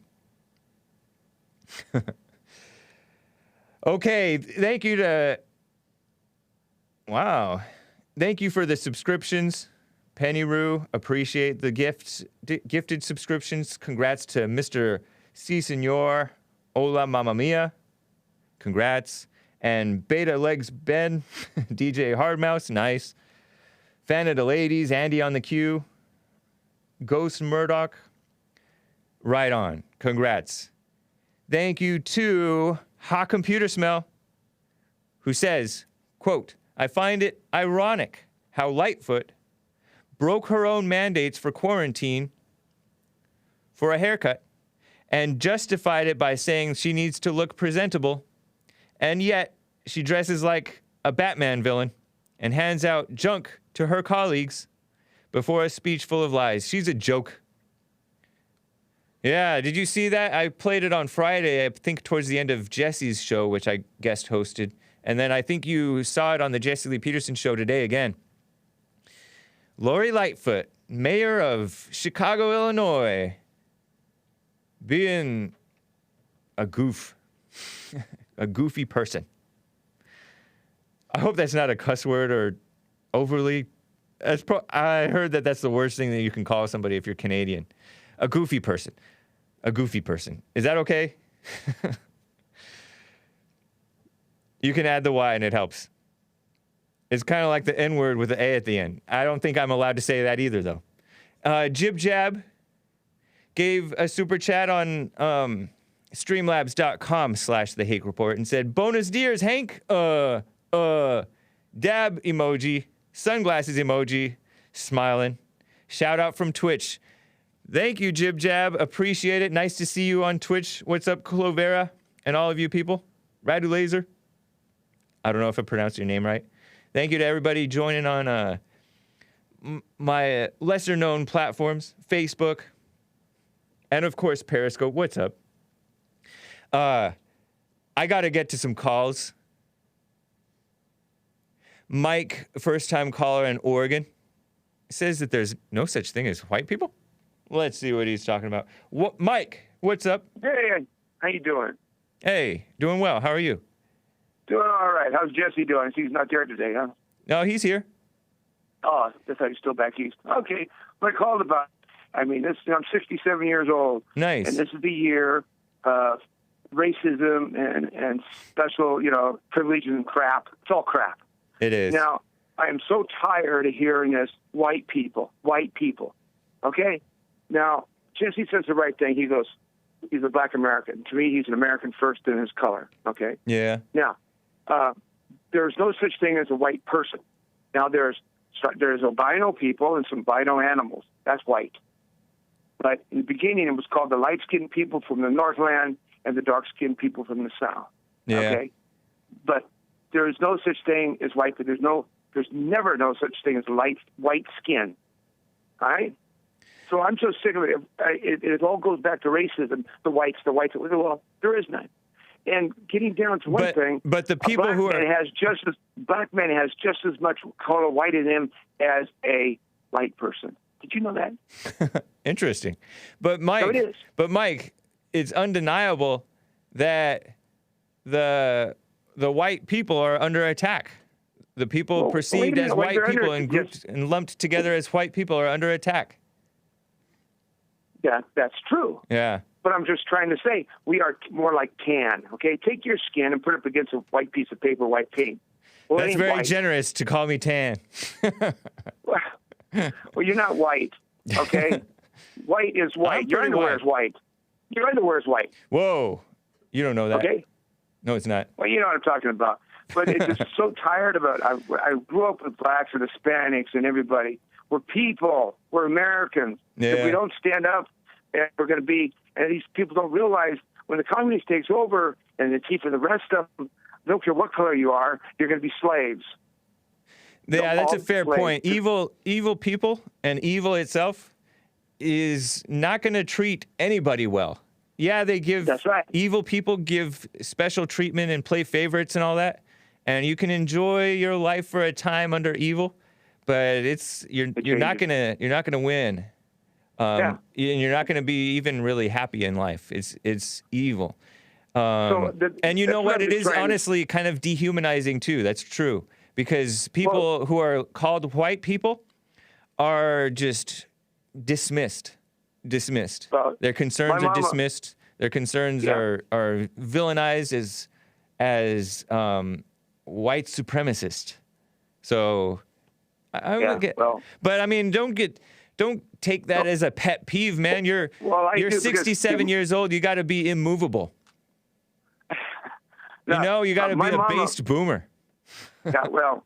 Speaker 1: Okay, thank you to... Wow. Thank you for the subscriptions. Penny Roo, appreciate the gifted subscriptions. Congrats to Mr. C. Senor. Hola, Mamma Mia. Congrats. And Beta Legs Ben, DJ Hardmouse, nice. Fan of the Ladies, Andy on the queue. Ghost Murdoch. Right on. Congrats. Thank you to Ha Computer Smell, who says, quote, I find it ironic how Lightfoot broke her own mandates for quarantine for a haircut and justified it by saying she needs to look presentable, and yet she dresses like a Batman villain and hands out junk to her colleagues before a speech full of lies. She's a joke. Yeah, did you see that? I played it on Friday, I think towards the end of Jesse's show, which I guest hosted. And then I think you saw it on the Jesse Lee Peterson show today again. Lori Lightfoot, mayor of Chicago, Illinois, being a goof, a goofy person. I hope that's not a cuss word or overly... I heard that that's the worst thing that you can call somebody if you're Canadian. A goofy person. A goofy person. Is that okay? You can add the Y and it helps. It's kind of like the N-word with the A at the end. I don't think I'm allowed to say that either, though. Jib Jab gave a super chat on streamlabs.com/The Hake Report and said, bonus deers, Hank. Dab emoji, sunglasses emoji, smiling. Shout out from Twitch. Thank you, Jib Jab. Appreciate it. Nice to see you on Twitch. What's up, Clovera? And all of you people. Radu Laser. I don't know if I pronounced your name right. Thank you to everybody joining on my lesser known platforms, Facebook, and of course Periscope. What's up? I got to get to some calls. Mike, first-time caller in Oregon, says that there's no such thing as white people. Let's see what he's talking about. Mike, what's up?
Speaker 6: Hey, how you doing?
Speaker 1: Hey, doing well. How are you?
Speaker 6: Doing all right. How's Jesse doing? He's not there today, huh?
Speaker 1: No, he's here.
Speaker 6: Oh, I thought he's still back east. Okay. What I called about, I'm 67 years old.
Speaker 1: Nice.
Speaker 6: And this is the year of racism and special, privilege and crap. It's all crap.
Speaker 1: It is.
Speaker 6: Now, I am so tired of hearing this, white people. Okay? Now, Jesse says the right thing. He goes, he's a black American. To me, he's an American first in his color. Okay?
Speaker 1: Yeah.
Speaker 6: Now, there's no such thing as a white person. Now, there's albino people and some albino animals. That's white. But in the beginning, it was called the light-skinned people from the Northland and the dark-skinned people from the South.
Speaker 1: Yeah.
Speaker 6: Okay? But there is no such thing as white. But there's never no such thing as white skin. All right? So I'm so sick of it. It all goes back to racism. The whites. Well, there is none. And getting down to one thing,
Speaker 1: but the people
Speaker 6: black man has just as much color white in him as a white person. Did you know that?
Speaker 1: Interesting. But Mike,
Speaker 6: So it is.
Speaker 1: But Mike, it's undeniable that the white people are under attack. The people perceived as white people and grouped and lumped together as white people are under attack.
Speaker 6: Yeah, that's true.
Speaker 1: Yeah.
Speaker 6: But I'm just trying to say we are more like tan. Okay, take your skin and put it up against a white piece of paper, white paint. Well,
Speaker 1: That's very generous to call me tan.
Speaker 6: Well, you're not white. Okay, white is white. Your underwear is white. Your underwear is white.
Speaker 1: Whoa, you don't know that.
Speaker 6: Okay.
Speaker 1: No, it's not.
Speaker 6: Well, you know what I'm talking about. But it's just so tired about it. I grew up with blacks and Hispanics and everybody. We're people. We're Americans.
Speaker 1: Yeah.
Speaker 6: If we don't stand up, and we're going to be, and these people don't realize when the communist takes over and the chief of the rest of them, don't care what color you are, you're going to be slaves.
Speaker 1: Yeah, that's a fair
Speaker 6: slaves.
Speaker 1: point. Evil people and evil itself is not going to treat anybody well. Yeah, they give.
Speaker 6: That's right.
Speaker 1: Evil people give special treatment and play favorites and all that, and you can enjoy your life for a time under evil, but you're not gonna win. And you're not going to be even really happy in life. It's evil. And you know what? It is honestly kind of dehumanizing too. That's true. Because people who are called white people are just dismissed. Their concerns are dismissed. Their concerns are villainized as white supremacist. So I get. But I mean, don't take that as a pet peeve, man. You're 67 years old. You got to be immovable. You got to be a based boomer.
Speaker 6: Yeah, well,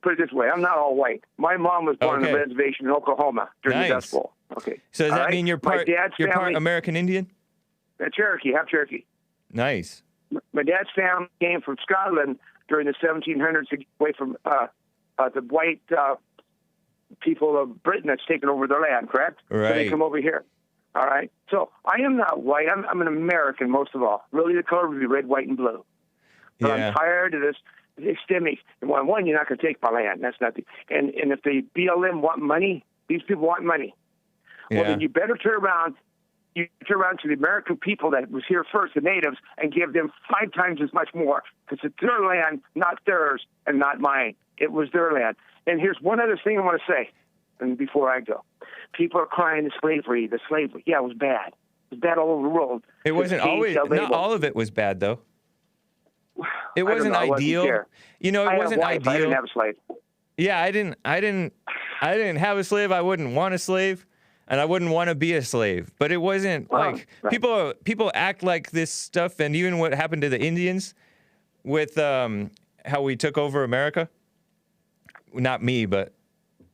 Speaker 6: put it this way. I'm not all white. My mom was born on a reservation in Oklahoma during the Dust Bowl. Okay.
Speaker 1: So does that mean you're part American Indian?
Speaker 6: Cherokee, half Cherokee.
Speaker 1: Nice.
Speaker 6: My dad's family came from Scotland during the 1700s to get away from the white people of Britain that's taken over their land, correct?
Speaker 1: Right.
Speaker 6: So they come over here. All right. So I am not white. I'm an American, most of all. Really, the color would be red, white, and blue. But I'm tired of this systemic. And one, you're not going to take my land. That's not the. And if the BLM want money, these people want money. Well, then you better turn around. You turn around to the American people that was here first, the natives, and give them 5 times as much more. Because it's their land, not theirs, and not mine. It was their land. And here's one other thing I want to say, and before I go. People are crying the slavery. Yeah, it was bad. It was bad all over the world.
Speaker 1: It wasn't always, not all of it was bad, though. It wasn't ideal. It wasn't ideal.
Speaker 6: I didn't have a slave.
Speaker 1: Yeah, I didn't have a slave. I wouldn't want a slave, and I wouldn't want to be a slave. But it wasn't people act like this stuff, and even what happened to the Indians with how we took over America. Not me, but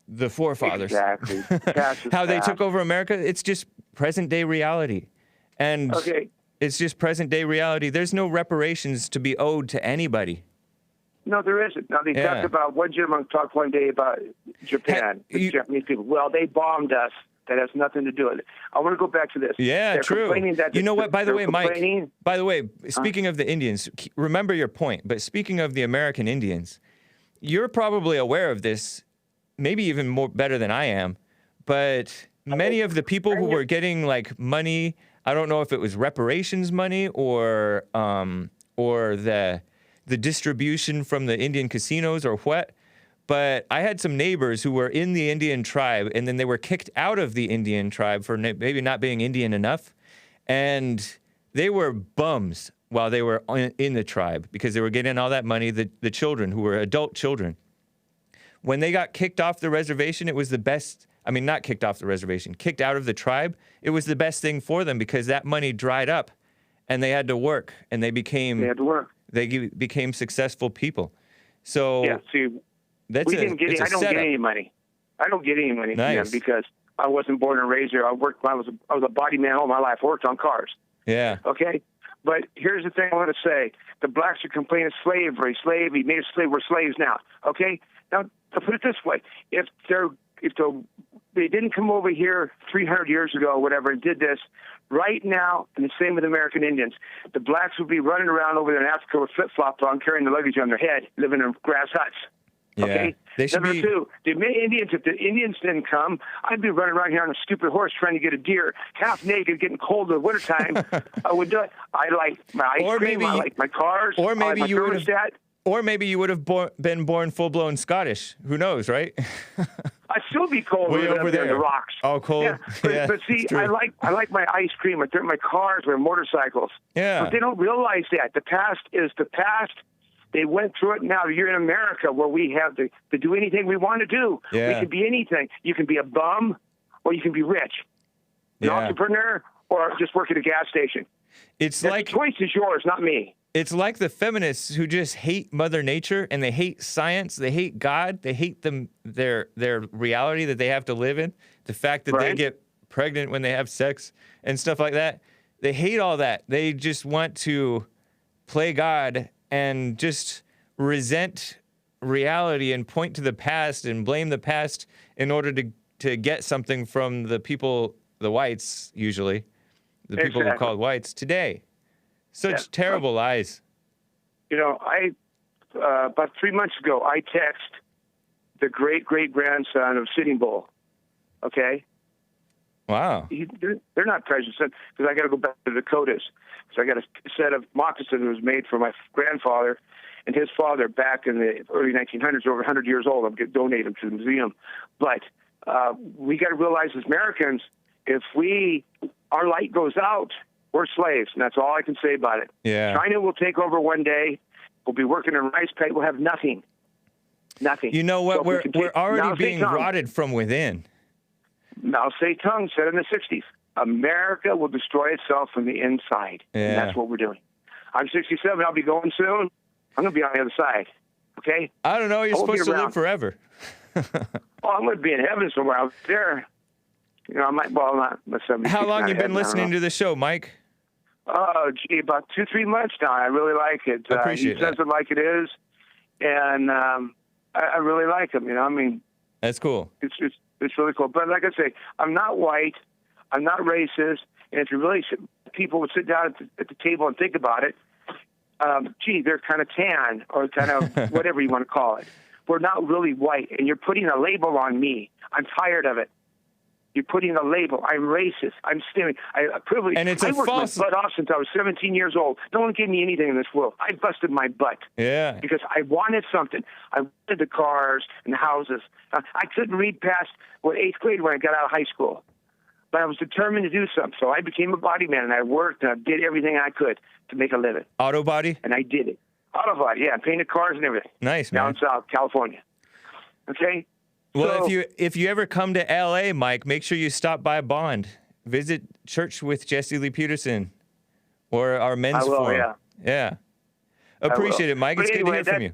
Speaker 1: the forefathers.
Speaker 6: Exactly.
Speaker 1: How they took over America. It's just present day reality, and it's just present day reality. There's no reparations to be owed to anybody.
Speaker 6: No, there isn't. Now, they talked about, one gentleman talked one day about Japan, the Japanese people. Well, they bombed us. That has nothing to do with it. I want to go back to this.
Speaker 1: Yeah,
Speaker 6: They're
Speaker 1: true. You know what, by the way, Mike, by the way, speaking of the Indians, remember your point, but speaking of the American Indians, you're probably aware of this, maybe even more better than I am, but many of the people who were getting like money, I don't know if it was reparations money or the distribution from the Indian casinos or what, but I had some neighbors who were in the Indian tribe, and then they were kicked out of the Indian tribe for maybe not being Indian enough, and they were bums while they were in the tribe because they were getting all that money, the children who were adult children. When they got kicked off the reservation, it was the best. I mean, not kicked off the reservation, kicked out of the tribe. It was the best thing for them because that money dried up, and they had to work, and they became successful people. So
Speaker 6: yeah, see, I don't get any money. I don't get any money from them because I wasn't born and raised here. I was a body man all my life. I worked on cars.
Speaker 1: Yeah.
Speaker 6: Okay. But here's the thing I want to say: the blacks are complaining slavery, made us slave. We're slaves now. Okay. Now to put it this way: if they didn't come over here 300 years ago or whatever and did this, right now, and the same with American Indians, the blacks would be running around over there in Africa with flip-flops on, carrying the luggage on their head, living in grass huts. Okay.
Speaker 1: Yeah.
Speaker 6: Number two, if the Indians didn't come, I'd be running around here on a stupid horse trying to get a deer, half naked, getting cold in the wintertime. I would do it. I like my ice cream. I like my cars.
Speaker 1: Or maybe
Speaker 6: you would have.
Speaker 1: Or maybe you would have been born full-blown Scottish. Who knows, right?
Speaker 6: I'd still be cold over there in the rocks.
Speaker 1: Oh, cold.
Speaker 6: Yeah. But see, I like my ice cream. I my cars, my motorcycles.
Speaker 1: Yeah.
Speaker 6: But they don't realize that the past is the past. They went through it. Now you're in America where we have to do anything we want to do.
Speaker 1: Yeah.
Speaker 6: We can be anything. You can be a bum or you can be rich. An entrepreneur or just work at a gas station.
Speaker 1: The
Speaker 6: choice is yours, not me.
Speaker 1: It's like the feminists who just hate Mother Nature and they hate science, they hate God, they hate their reality that they have to live in, the fact that they get pregnant when they have sex and stuff like that. They hate all that. They just want to play God and just resent reality and point to the past and blame the past in order to get something from the people, the whites usually, the people who are called whites today. Such terrible lies.
Speaker 6: You know, about 3 months ago, I texted the great-great-grandson of Sitting Bull, okay?
Speaker 1: Wow.
Speaker 6: They're not prejudices, because I got to go back to the Dakotas. So I got a set of moccasins that was made for my grandfather and his father back in the early 1900s, over 100 years old. I'm going to donate them to the museum. But we got to realize as Americans, if our light goes out, we're slaves, and that's all I can say about it.
Speaker 1: Yeah.
Speaker 6: China will take over one day. We'll be working in rice paddy. We'll have nothing. Nothing.
Speaker 1: You know what? We're already being rotted from within.
Speaker 6: Mao Zedong said in the 60s, America will destroy itself from the inside.
Speaker 1: Yeah.
Speaker 6: And that's what we're doing. I'm 67. I'll be going soon. I'm going to be on the other side. Okay?
Speaker 1: I don't know. You're supposed to live forever.
Speaker 6: I'm going to be in heaven somewhere out there. You know, I might, not 76.
Speaker 1: How long you been listening to the show, Mike?
Speaker 6: Oh, gee, about 2-3 months now. I really like it.
Speaker 1: Appreciate
Speaker 6: he says it like it is, and I really like him. You know, I mean,
Speaker 1: that's cool.
Speaker 6: It's really cool. But like I say, I'm not white. I'm not racist. And if you really people would sit down at the table and think about it, they're kind of tan or kind of whatever you want to call it. We're not really white, and you're putting a label on me. I'm tired of it. You're putting a label. I'm racist. I'm stealing.
Speaker 1: And it's
Speaker 6: I worked my butt off since I was 17 years old. No one gave me anything in this world. I busted my butt.
Speaker 1: Yeah.
Speaker 6: Because I wanted something. I wanted the cars and the houses. I couldn't read past 8th grade when I got out of high school. But I was determined to do something. So I became a body man, and I worked, and I did everything I could to make a living.
Speaker 1: Auto body?
Speaker 6: And I did it. Auto body, yeah. Painted cars and everything.
Speaker 1: Nice, man.
Speaker 6: Down south, California. Okay?
Speaker 1: Well, if you ever come to L.A., Mike, make sure you stop by Bond. Visit Church with Jesse Lee Peterson or our men's forum. Yeah. Appreciate it, Mike. It's good to hear from you.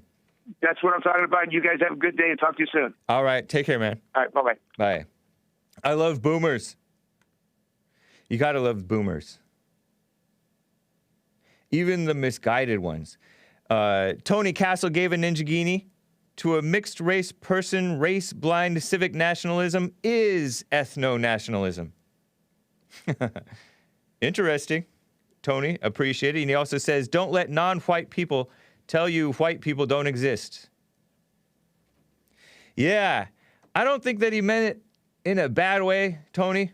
Speaker 6: That's what I'm talking about. You guys have a good day and talk to you soon.
Speaker 1: All right. Take care, man.
Speaker 6: All right. Bye-bye.
Speaker 1: Bye. I love boomers. You got to love boomers. Even the misguided ones. Tony Castle gave a Ninjaghini to a mixed-race person. Race-blind civic nationalism is ethno-nationalism. Interesting. Tony, appreciate it. And he also says, don't let non-white people tell you white people don't exist. Yeah, I don't think that he meant it in a bad way, Tony.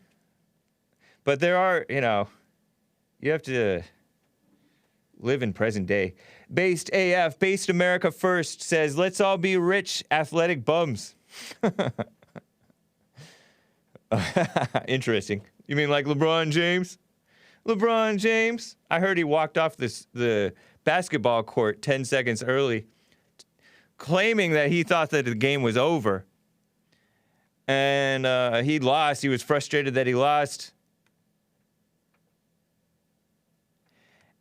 Speaker 1: But there are, you have to live in present day. Based AF, Based America First, says, let's all be rich, athletic bums. Interesting. You mean like LeBron James? LeBron James? I heard he walked off the basketball court 10 seconds early, claiming that he thought that the game was over. And he lost. He was frustrated that he lost.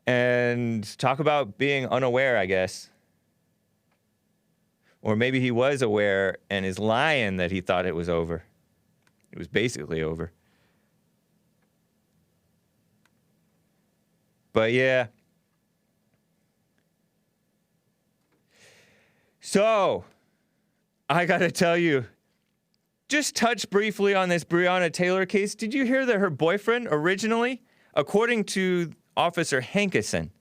Speaker 1: And talk about being unaware, I guess. Or maybe he was aware and is lying that he thought it was over. It was basically over. But yeah. So, I gotta tell you, just touch briefly on this Breonna Taylor case. Did you hear that her boyfriend originally, according to Officer Hankison,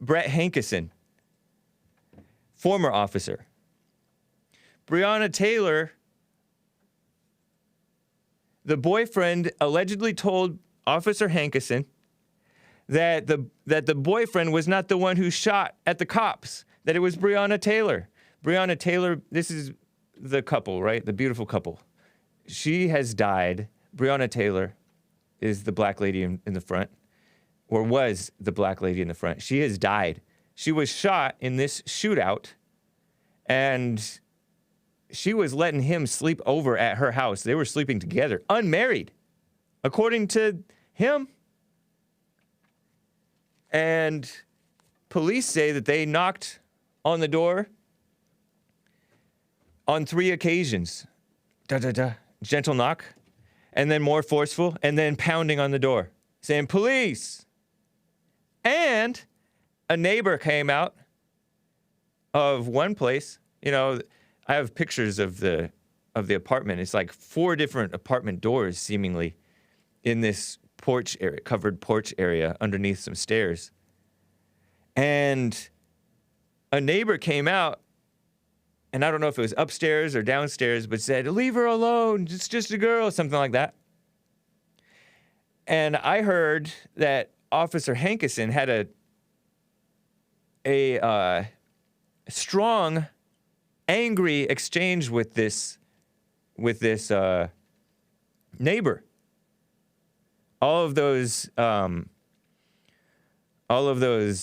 Speaker 1: Brett Hankison, former officer, Breonna Taylor, the boyfriend allegedly told Officer Hankison that the boyfriend was not the one who shot at the cops, that it was Breonna Taylor. Breonna Taylor, this is the couple, right? The beautiful couple. She has died. Breonna Taylor is the black lady in the front, or was the black lady in the front. She has died. She was shot in this shootout, and she was letting him sleep over at her house. They were sleeping together, unmarried, according to him. And police say that they knocked on the door on 3 occasions. Gentle knock, and then more forceful, and then pounding on the door, saying, police. And a neighbor came out of one place. I have pictures of the apartment. It's like 4 different apartment doors, seemingly, in this porch area, covered porch area underneath some stairs. And a neighbor came out, and I don't know if it was upstairs or downstairs, but said, leave her alone, it's just a girl, something like that. And I heard that Officer Hankison had a strong, angry exchange with this neighbor. All of those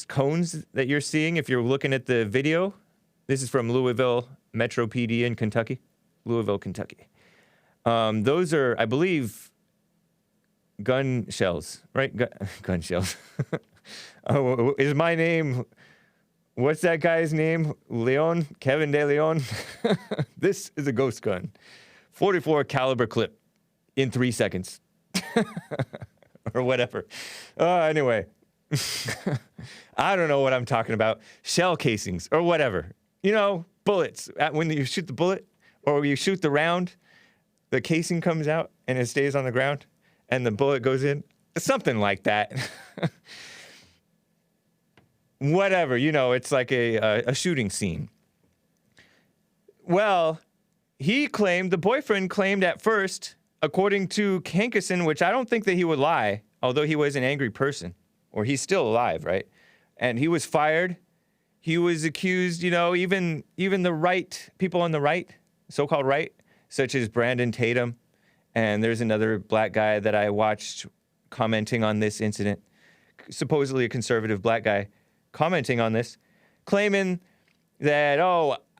Speaker 1: cones that you're seeing, if you're looking at the video, this is from Louisville Metro PD in Kentucky, Louisville, Kentucky. Those are, I believe, gun shells, right? Gun shells. Oh, is my name? What's that guy's name? Leon, Kevin De Leon. This is a ghost gun, 44 caliber clip in 3 seconds. Or whatever. Anyway, I don't know what I'm talking about. Shell casings or whatever. Bullets. When you shoot the bullet or you shoot the round, the casing comes out and it stays on the ground and the bullet goes in. Something like that. Whatever. It's like a shooting scene. Well, the boyfriend claimed at first, according to Hankison, which I don't think that he would lie, although he was an angry person, or he's still alive, right? And he was fired. He was accused, even the right, people on the right, so-called right, such as Brandon Tatum. And there's another black guy that I watched commenting on this incident, supposedly a conservative black guy, commenting on this, claiming that,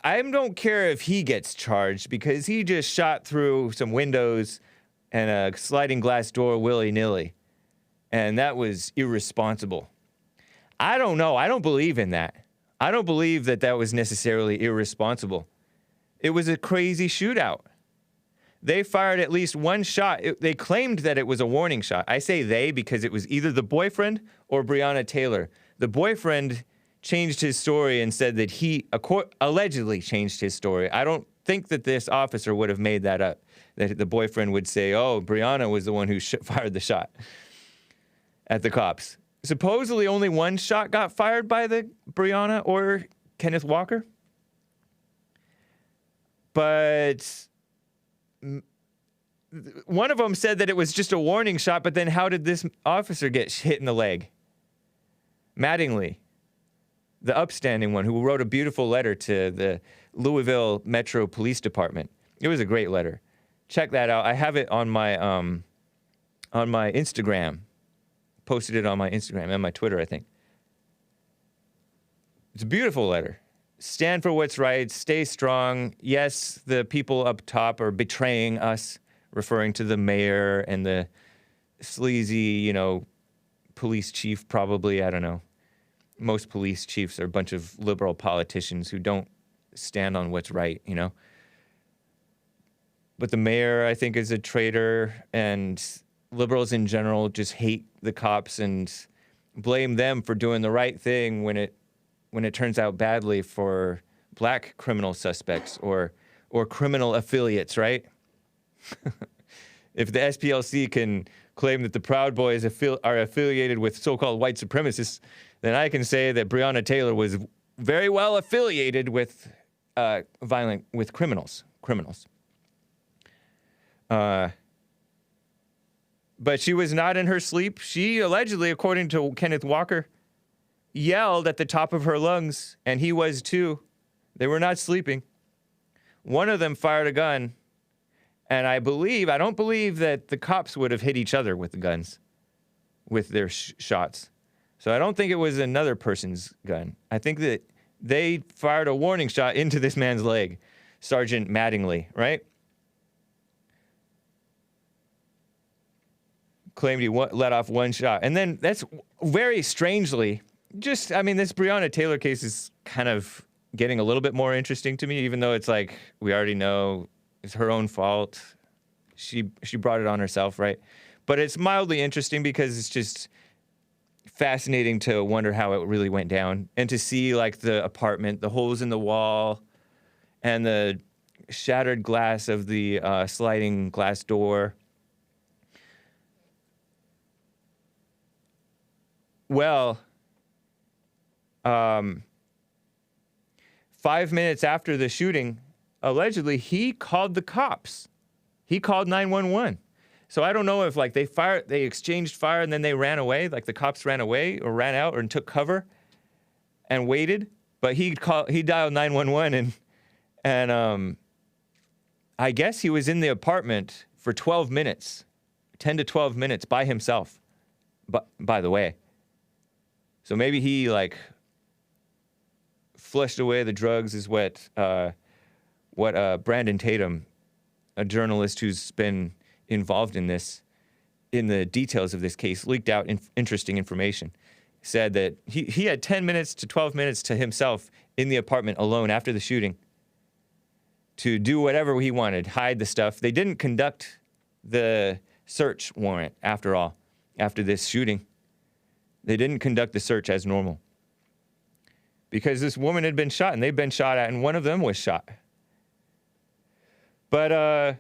Speaker 1: I don't care if he gets charged because he just shot through some windows and a sliding glass door willy-nilly. And that was irresponsible. I don't know. I don't believe in that. I don't believe that was necessarily irresponsible. It was a crazy shootout. They fired at least one shot. They claimed that it was a warning shot. I say they because it was either the boyfriend or Breonna Taylor. The boyfriend, changed his story and said that he allegedly changed his story. I don't think that this officer would have made that up, that the boyfriend would say, oh, Breonna was the one who fired the shot at the cops. Supposedly only one shot got fired by the Breonna or Kenneth Walker. But one of them said that it was just a warning shot, but then how did this officer get hit in the leg? Mattingly, the upstanding one who wrote a beautiful letter to the Louisville Metro Police Department. It was a great letter. Check that out. I have it on my Instagram. Posted it on my Instagram and my Twitter, I think. It's a beautiful letter. Stand for what's right. Stay strong. Yes, the people up top are betraying us, referring to the mayor and the sleazy, police chief probably. I don't know. Most police chiefs are a bunch of liberal politicians who don't stand on what's right, But the mayor, I think, is a traitor, and liberals in general just hate the cops and blame them for doing the right thing when it turns out badly for black criminal suspects or criminal affiliates, right? If the SPLC can claim that the Proud Boys are affiliated with so-called white supremacists, then I can say that Breonna Taylor was very well affiliated with with criminals. But she was not in her sleep. She allegedly, according to Kenneth Walker, yelled at the top of her lungs, and he was too. They were not sleeping. One of them fired a gun, and I don't believe that the cops would have hit each other with the guns, with their shots. So I don't think it was another person's gun. I think that they fired a warning shot into this man's leg, Sergeant Mattingly, right? Claimed he let off one shot. And then that's very strangely, this Breonna Taylor case is kind of getting a little bit more interesting to me, even though it's like, we already know it's her own fault. She brought it on herself, right? But it's mildly interesting because it's just fascinating to wonder how it really went down and to see like the apartment, the holes in the wall, and the shattered glass of the sliding glass door. Well, 5 minutes after the shooting, allegedly, he called the cops. He called 911. So I don't know if like they exchanged fire and then they ran away, like the cops ran away or ran out and took cover and waited. But he dialed 911 and I guess he was in the apartment for 12 minutes, 10 to 12 minutes by himself. But by the way. So maybe he like flushed away the drugs is what Brandon Tatum, a journalist who's been involved in the details of this case, leaked out interesting information. Said that he had 10 minutes to 12 minutes to himself in the apartment alone after the shooting to do whatever he wanted, hide the stuff. They didn't conduct the search warrant after all, after this shooting. They didn't conduct the search as normal because this woman had been shot and they'd been shot at and one of them was shot. But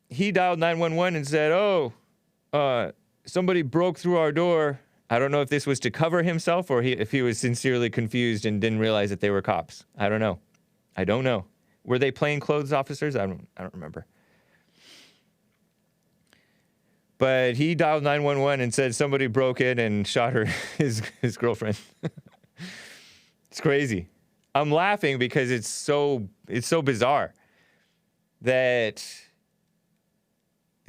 Speaker 1: he dialed 911 and said, somebody broke through our door. I don't know if this was to cover himself or if he was sincerely confused and didn't realize that they were cops. I don't know. Were they plainclothes officers? I don't remember. But he dialed 911 and said somebody broke in and shot his girlfriend. It's crazy. I'm laughing because it's so bizarre that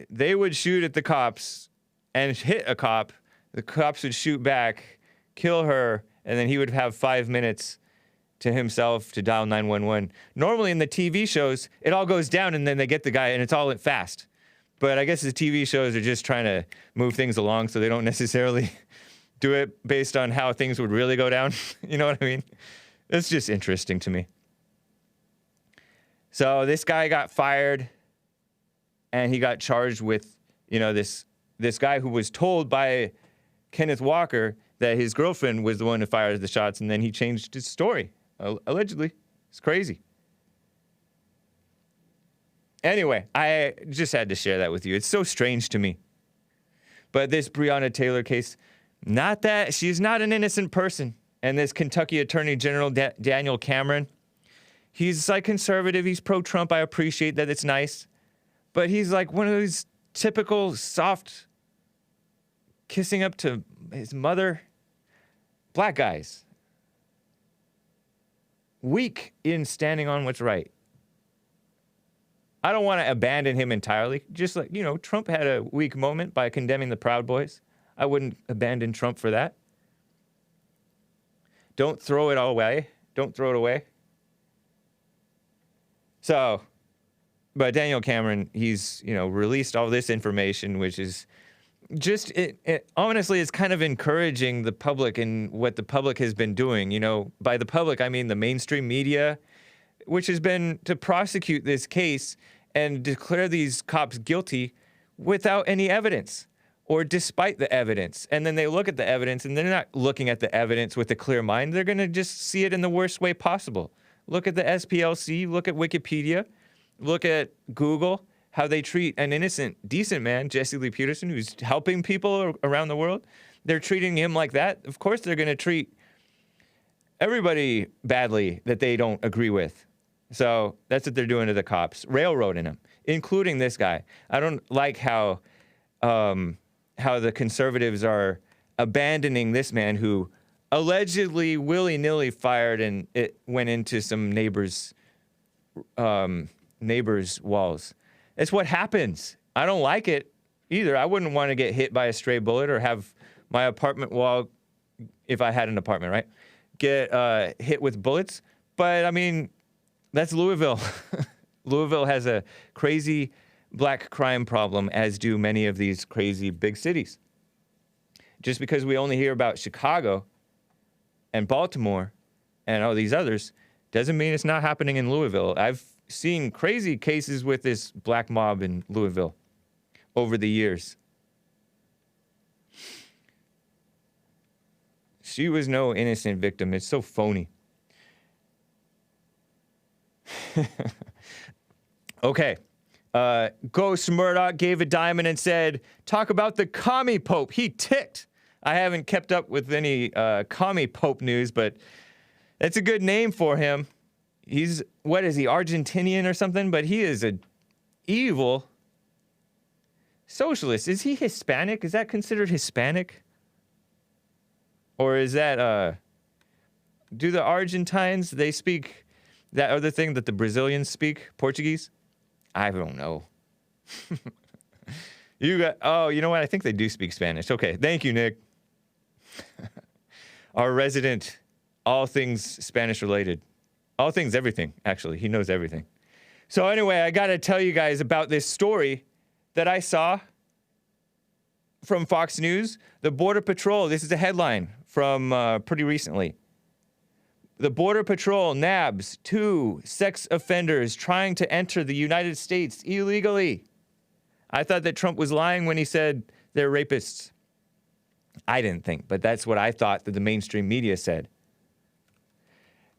Speaker 1: they would shoot at the cops and hit a cop. The cops would shoot back, kill her, and then he would have 5 minutes to himself to dial 911. Normally in the TV shows, it all goes down and then they get the guy and it's all fast. But I guess the TV shows are just trying to move things along so they don't necessarily do it based on how things would really go down. You know what I mean? It's just interesting to me. So this guy got fired and he got charged with, this guy who was told by Kenneth Walker that his girlfriend was the one who fired the shots, and then he changed his story. Allegedly. It's crazy. Anyway, I just had to share that with you. It's so strange to me. But this Breonna Taylor case, not that she's not an innocent person. And this Kentucky Attorney General Daniel Cameron, he's like conservative. He's pro-Trump. I appreciate that. It's nice. But he's like one of those typical soft kissing up to his mother black guys. Weak in standing on what's right. I don't want to abandon him entirely. Just like, you know, Trump had a weak moment by condemning the Proud Boys. I wouldn't abandon Trump for that. Don't throw it all away. Don't throw it away. So, but Daniel Cameron, he's, you know, released all this information, which is just, it honestly is kind of encouraging the public and what the public has been doing. You know, by the public, I mean the mainstream media, which has been to prosecute this case and declare these cops guilty without any evidence or despite the evidence. And then they look at the evidence and they're not looking at the evidence with a clear mind. They're going to just see it in the worst way possible. Look at the SPLC, look at Wikipedia, look at Google, how they treat an innocent, decent man, Jesse Lee Peterson, who's helping people around the world. They're treating him like that. Of course, they're going to treat everybody badly that they don't agree with. So that's what they're doing to the cops, railroading them, including this guy. I don't like how the conservatives are abandoning this man who allegedly willy-nilly fired and it went into some neighbors' walls. It's what happens. I don't like it either. I wouldn't want to get hit by a stray bullet or have my apartment wall, if I had an apartment, right, get hit with bullets. But, I mean, that's Louisville. Louisville has a crazy black crime problem, as do many of these crazy big cities. Just because we only hear about Chicago and Baltimore and all these others doesn't mean it's not happening in Louisville. I've seen crazy cases with this black mob in Louisville over the years. She was no innocent victim. It's so phony. Okay. Ghost Murdoch gave a diamond and said, talk about the commie pope. He ticked. I haven't kept up with any commie pope news, but that's a good name for him. He's, what is he, Argentinian or something? But he is a evil socialist. Is he Hispanic? Is that considered Hispanic? Or is that, do the Argentines, they speak that other thing that the Brazilians speak, Portuguese? I don't know. Oh, you know what? I think they do speak Spanish. Okay, thank you, Nick. Our resident, all things Spanish related. All things everything, actually. He knows everything. So anyway, I got to tell you guys about this story that I saw from Fox News. The Border Patrol, this is a headline from pretty recently. The Border Patrol nabs 2 sex offenders trying to enter the United States illegally. I thought that Trump was lying when he said they're rapists. I didn't think, but that's what I thought that the mainstream media said.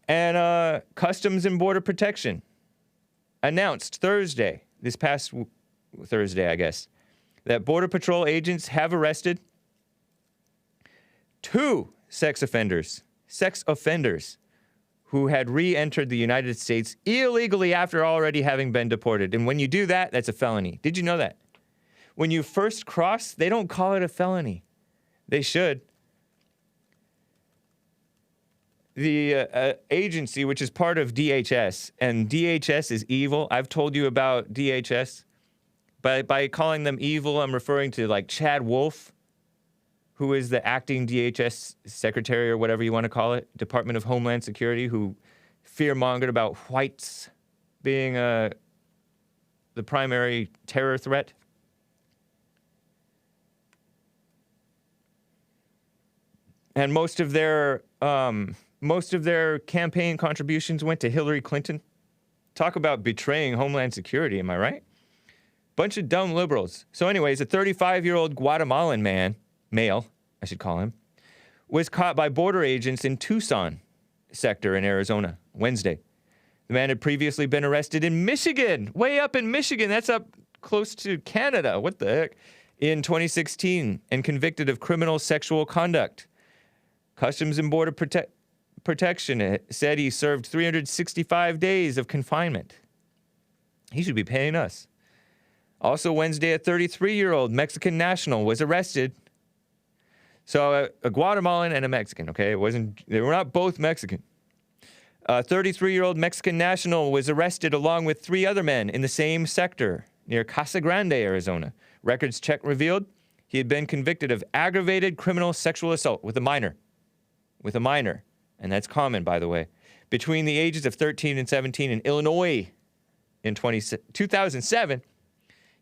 Speaker 1: And Customs and Border Protection announced Thursday, this past Thursday, I guess, that Border Patrol agents have arrested 2 sex offenders who had re-entered the United States illegally after already having been deported. And when you do that, that's a felony. Did you know that? When you first cross, they don't call it a felony. They should. The agency, which is part of DHS, and DHS is evil. I've told you about DHS. By calling them evil, I'm referring to like Chad Wolf, who is the acting DHS secretary or whatever you want to call it, Department of Homeland Security, who fear-mongered about whites being the primary terror threat. And most of their campaign contributions went to Hillary Clinton. Talk about betraying Homeland Security, am I right? Bunch of dumb liberals. So anyways, a 35-year-old Guatemalan male, I should call him, was caught by border agents in Tucson sector in Arizona Wednesday. The man had previously been arrested in Michigan, way up in Michigan. That's up close to Canada. What the heck? In 2016 and convicted of criminal sexual conduct. Customs and Border Protection said he served 365 days of confinement. He should be paying us. Also Wednesday, a 33-year-old Mexican national was arrested. So a Guatemalan and a Mexican, okay? They were not both Mexican. A 33-year-old Mexican national was arrested along with 3 other men in the same sector near Casa Grande, Arizona. Records check revealed he had been convicted of aggravated criminal sexual assault with a minor. And that's common, by the way. Between the ages of 13 and 17 in Illinois in 2007,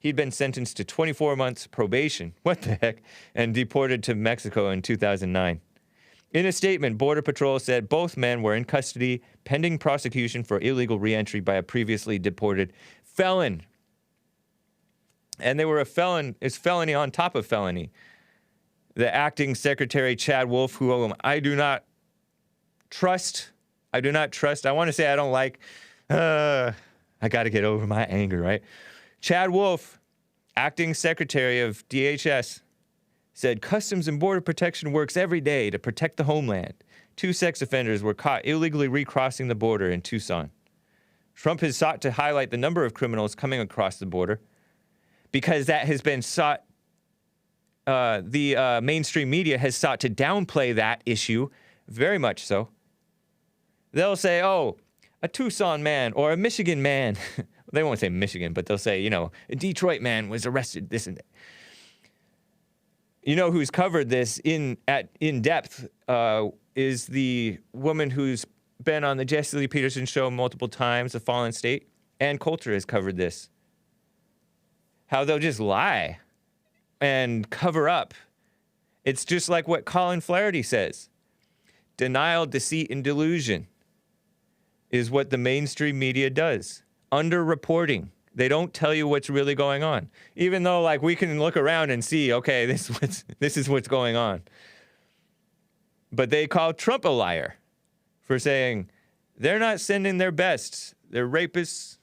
Speaker 1: he'd been sentenced to 24 months probation. What the heck? And deported to Mexico in 2009. In a statement, Border Patrol said both men were in custody pending prosecution for illegal reentry by a previously deported felon. And they were a felon. It's felony on top of felony. The acting secretary, Chad Wolf, who I do not trust. I want to say I don't like. I got to get over my anger, right? Chad Wolf, acting secretary of DHS, said Customs and Border Protection works every day to protect the homeland. 2 sex offenders were caught illegally recrossing the border in Tucson. Trump has sought to highlight the number of criminals coming across the border because that has been sought. The mainstream media has sought to downplay that issue, very much so. They'll say, oh, a Tucson man or a Michigan man. They won't say Michigan, but they'll say, a Detroit man was arrested, this and that. You know who's covered this in depth is the woman who's been on the Jesse Lee Peterson show multiple times, The Fallen State. Ann Coulter has covered this. How they'll just lie and cover up. It's just like what Colin Flaherty says. Denial, deceit, and delusion is what the mainstream media does. Underreporting. They don't tell you what's really going on. Even though, we can look around and see, okay, this is what's going on. But they call Trump a liar for saying they're not sending their best. They're rapists.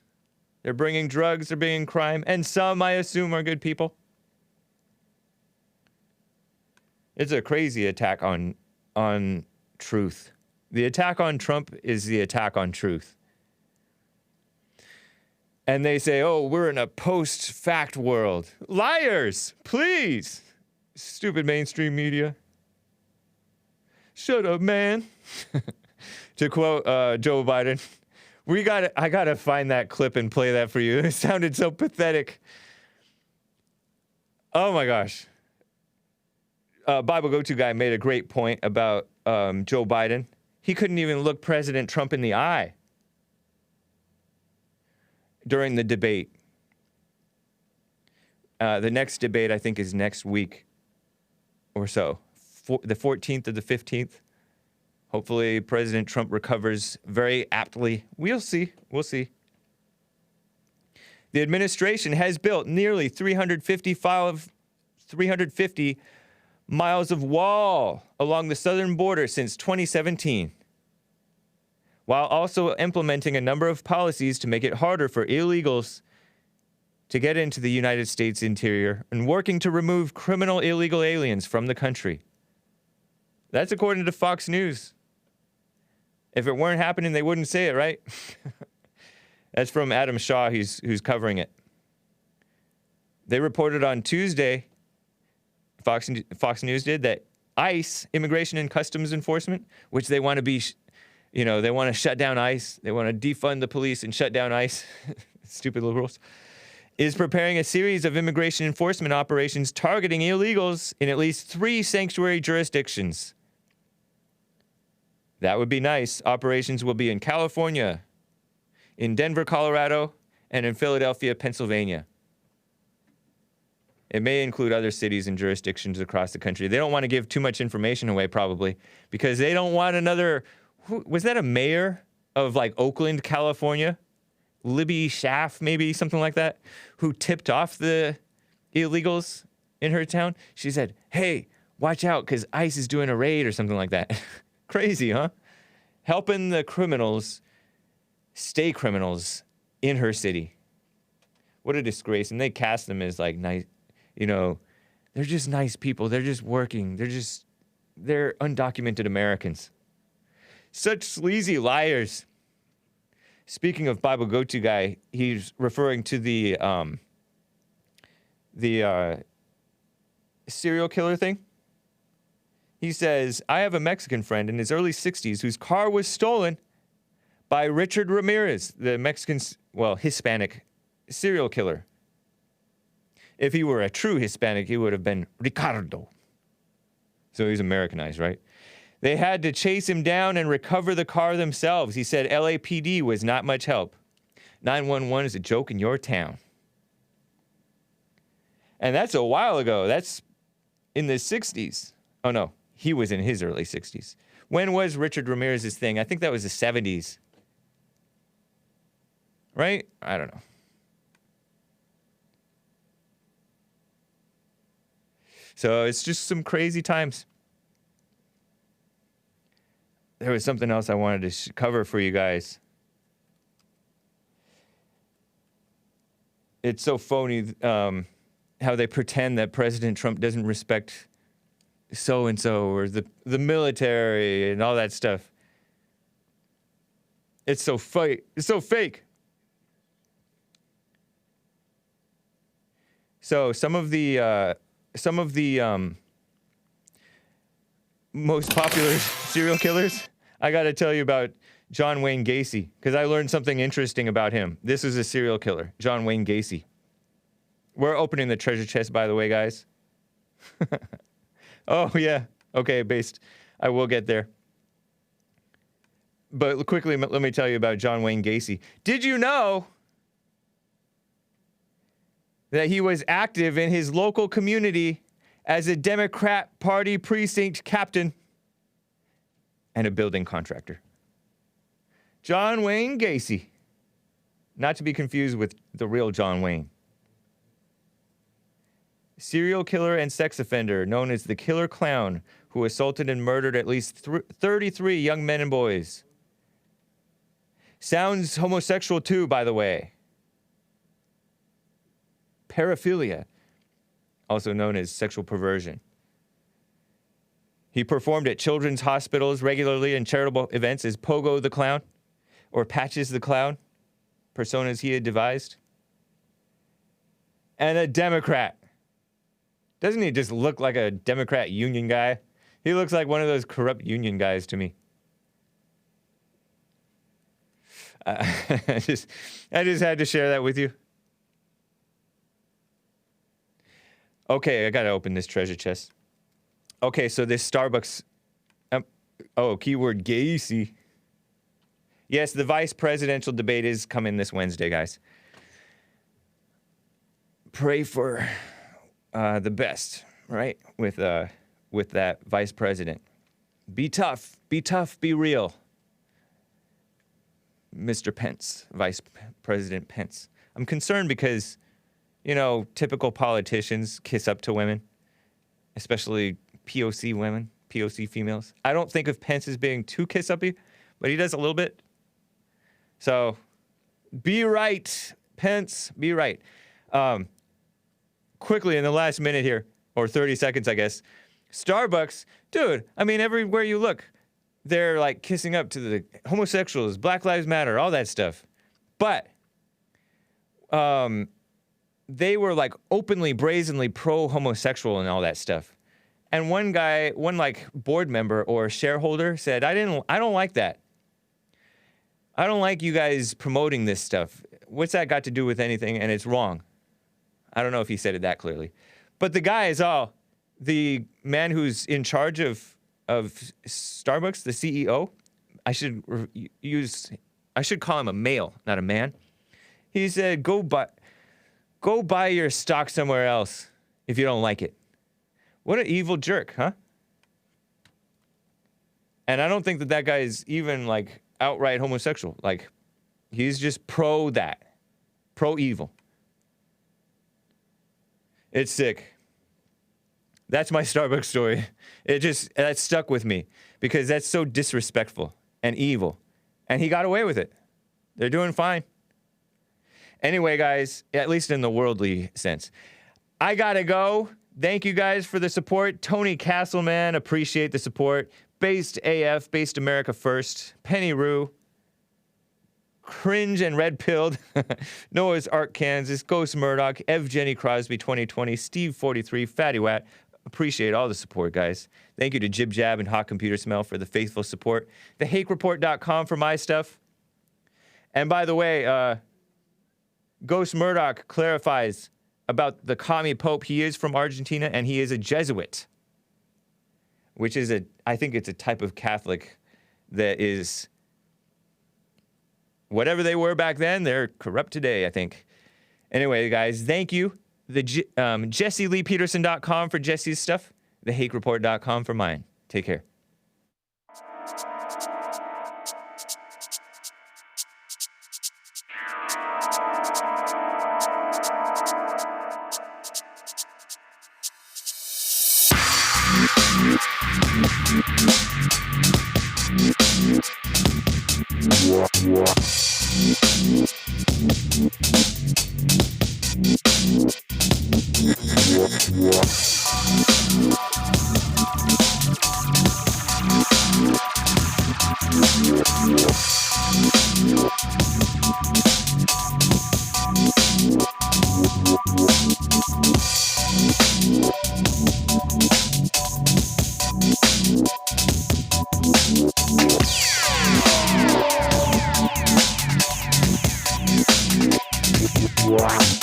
Speaker 1: They're bringing drugs. They're bringing crime. And some, I assume, are good people. It's a crazy attack on truth. The attack on Trump is the attack on truth. And they say, oh, we're in a post-fact world. Liars, please. Stupid mainstream media. Shut up, man. To quote Joe Biden, I gotta find that clip and play that for you. It sounded so pathetic. Oh my gosh. Bible Go-To guy made a great point about Joe Biden. He couldn't even look President Trump in the eye during the debate. The next debate, I think, is next week or so. The 14th or the 15th. Hopefully, President Trump recovers very aptly. We'll see. We'll see. The administration has built nearly 350 miles of wall along the southern border since 2017. While also implementing a number of policies to make it harder for illegals to get into the United States interior and working to remove criminal illegal aliens from the country. That's according to Fox News. If it weren't happening, they wouldn't say it, right? That's from Adam Shaw, who's covering it. They reported on Tuesday, Fox News did, that ICE, Immigration and Customs Enforcement, which they want to be... they want to shut down ICE. They want to defund the police and shut down ICE. Stupid liberals. Is preparing a series of immigration enforcement operations targeting illegals in at least 3 sanctuary jurisdictions. That would be nice. Operations will be in California, in Denver, Colorado, and in Philadelphia, Pennsylvania. It may include other cities and jurisdictions across the country. They don't want to give too much information away, probably, because they don't want another... Was that a mayor of Oakland, California? Libby Schaff, maybe, something like that, who tipped off the illegals in her town? She said, hey, Watch out, because ICE is doing a raid or something like that. Crazy, huh? Helping the criminals stay criminals in her city. What a disgrace. And they cast them as like nice, you know, they're just nice people. They're just working. They're undocumented Americans. Such sleazy liars. Speaking of Bible go-to guy, he's referring to the serial killer thing. He says, I have a Mexican friend in his early 60s whose car was stolen by Richard Ramirez, the Mexican, Hispanic serial killer. If he were a true Hispanic, he would have been Ricardo. So he's Americanized, right? They had to chase him down and recover the car themselves. He said LAPD was not much help. 911 is a joke in your town. And that's a while ago. That's in the 60s. Oh, no. He was in his early 60s. When was Richard Ramirez's thing? I think that was the 70s. Right? I don't know. So it's just some crazy times. There was something else I wanted to cover for you guys. It's so phony how they pretend that President Trump doesn't respect so-and-so or the military and all that stuff. It's so fake. It's so fake. So some of the most popular serial killers, I got to tell you about John Wayne Gacy, because I learned something interesting about him. This is a serial killer, John Wayne Gacy. We're opening the treasure chest, by the way, guys. Oh, yeah. Okay, based. I will get there. But quickly, let me tell you about John Wayne Gacy. Did you know that he was active in his local community as a Democrat Party precinct captain and a building contractor? John Wayne Gacy. Not to be confused with the real John Wayne. Serial killer and sex offender known as the Killer Clown, who assaulted and murdered at least 33 young men and boys. Sounds homosexual too, by the way. Paraphilia, also known as sexual perversion. He performed at children's hospitals regularly and charitable events as Pogo the Clown, or Patches the Clown, personas he had devised. And a Democrat. Doesn't he just look like a Democrat union guy? He looks like one of those corrupt union guys to me. I just had to share that with you. Okay, I gotta open this treasure chest. Okay, so this Starbucks... keyword Gacy. Yes, the vice presidential debate is coming this Wednesday, guys. Pray for the best, right? With that vice president. Be tough, be real. Mr. Pence, Vice President Pence. I'm concerned because, typical politicians kiss up to women, especially POC women, POC females. I don't think of Pence as being too kiss-uppy, but he does a little bit. So, be right, Pence, be right. Quickly, in the last minute here, or 30 seconds, I guess, Starbucks, dude, everywhere you look, they're like kissing up to the homosexuals, Black Lives Matter, all that stuff. But they were like openly, brazenly pro-homosexual and all that stuff. And one board member or shareholder said, I don't like that. I don't like you guys promoting this stuff. What's that got to do with anything? And it's wrong. I don't know if he said it that clearly. But the guy is the man who's in charge of Starbucks, the CEO. I should call him a male, not a man. He said, go buy your stock somewhere else if you don't like it. What an evil jerk, huh? And I don't think that guy is even like outright homosexual. Like, he's just pro-evil. It's sick. That's my Starbucks story. That stuck with me because that's so disrespectful and evil. And he got away with it. They're doing fine. Anyway, guys, at least in the worldly sense. I gotta go. Thank you guys for the support. Tony Castleman, appreciate the support. Based AF, Based America First. Penny Rue. Cringe and Red Pilled. Noah's Ark, Kansas. Ghost Murdoch. Ev Jenny Crosby 2020. Steve 43. Fatty Wat. Appreciate all the support, guys. Thank you to Jib Jab and Hot Computer Smell for the faithful support. TheHakeReport.com for my stuff. And by the way, Ghost Murdoch clarifies about the commie pope. He is from Argentina, and he is a Jesuit, which is I think it's a type of Catholic that is, whatever they were back then, they're corrupt today, I think. Anyway, guys, thank you. JesseLeePeterson.com for Jesse's stuff. TheHakeReport.com for mine. Take care.
Speaker 2: Wow.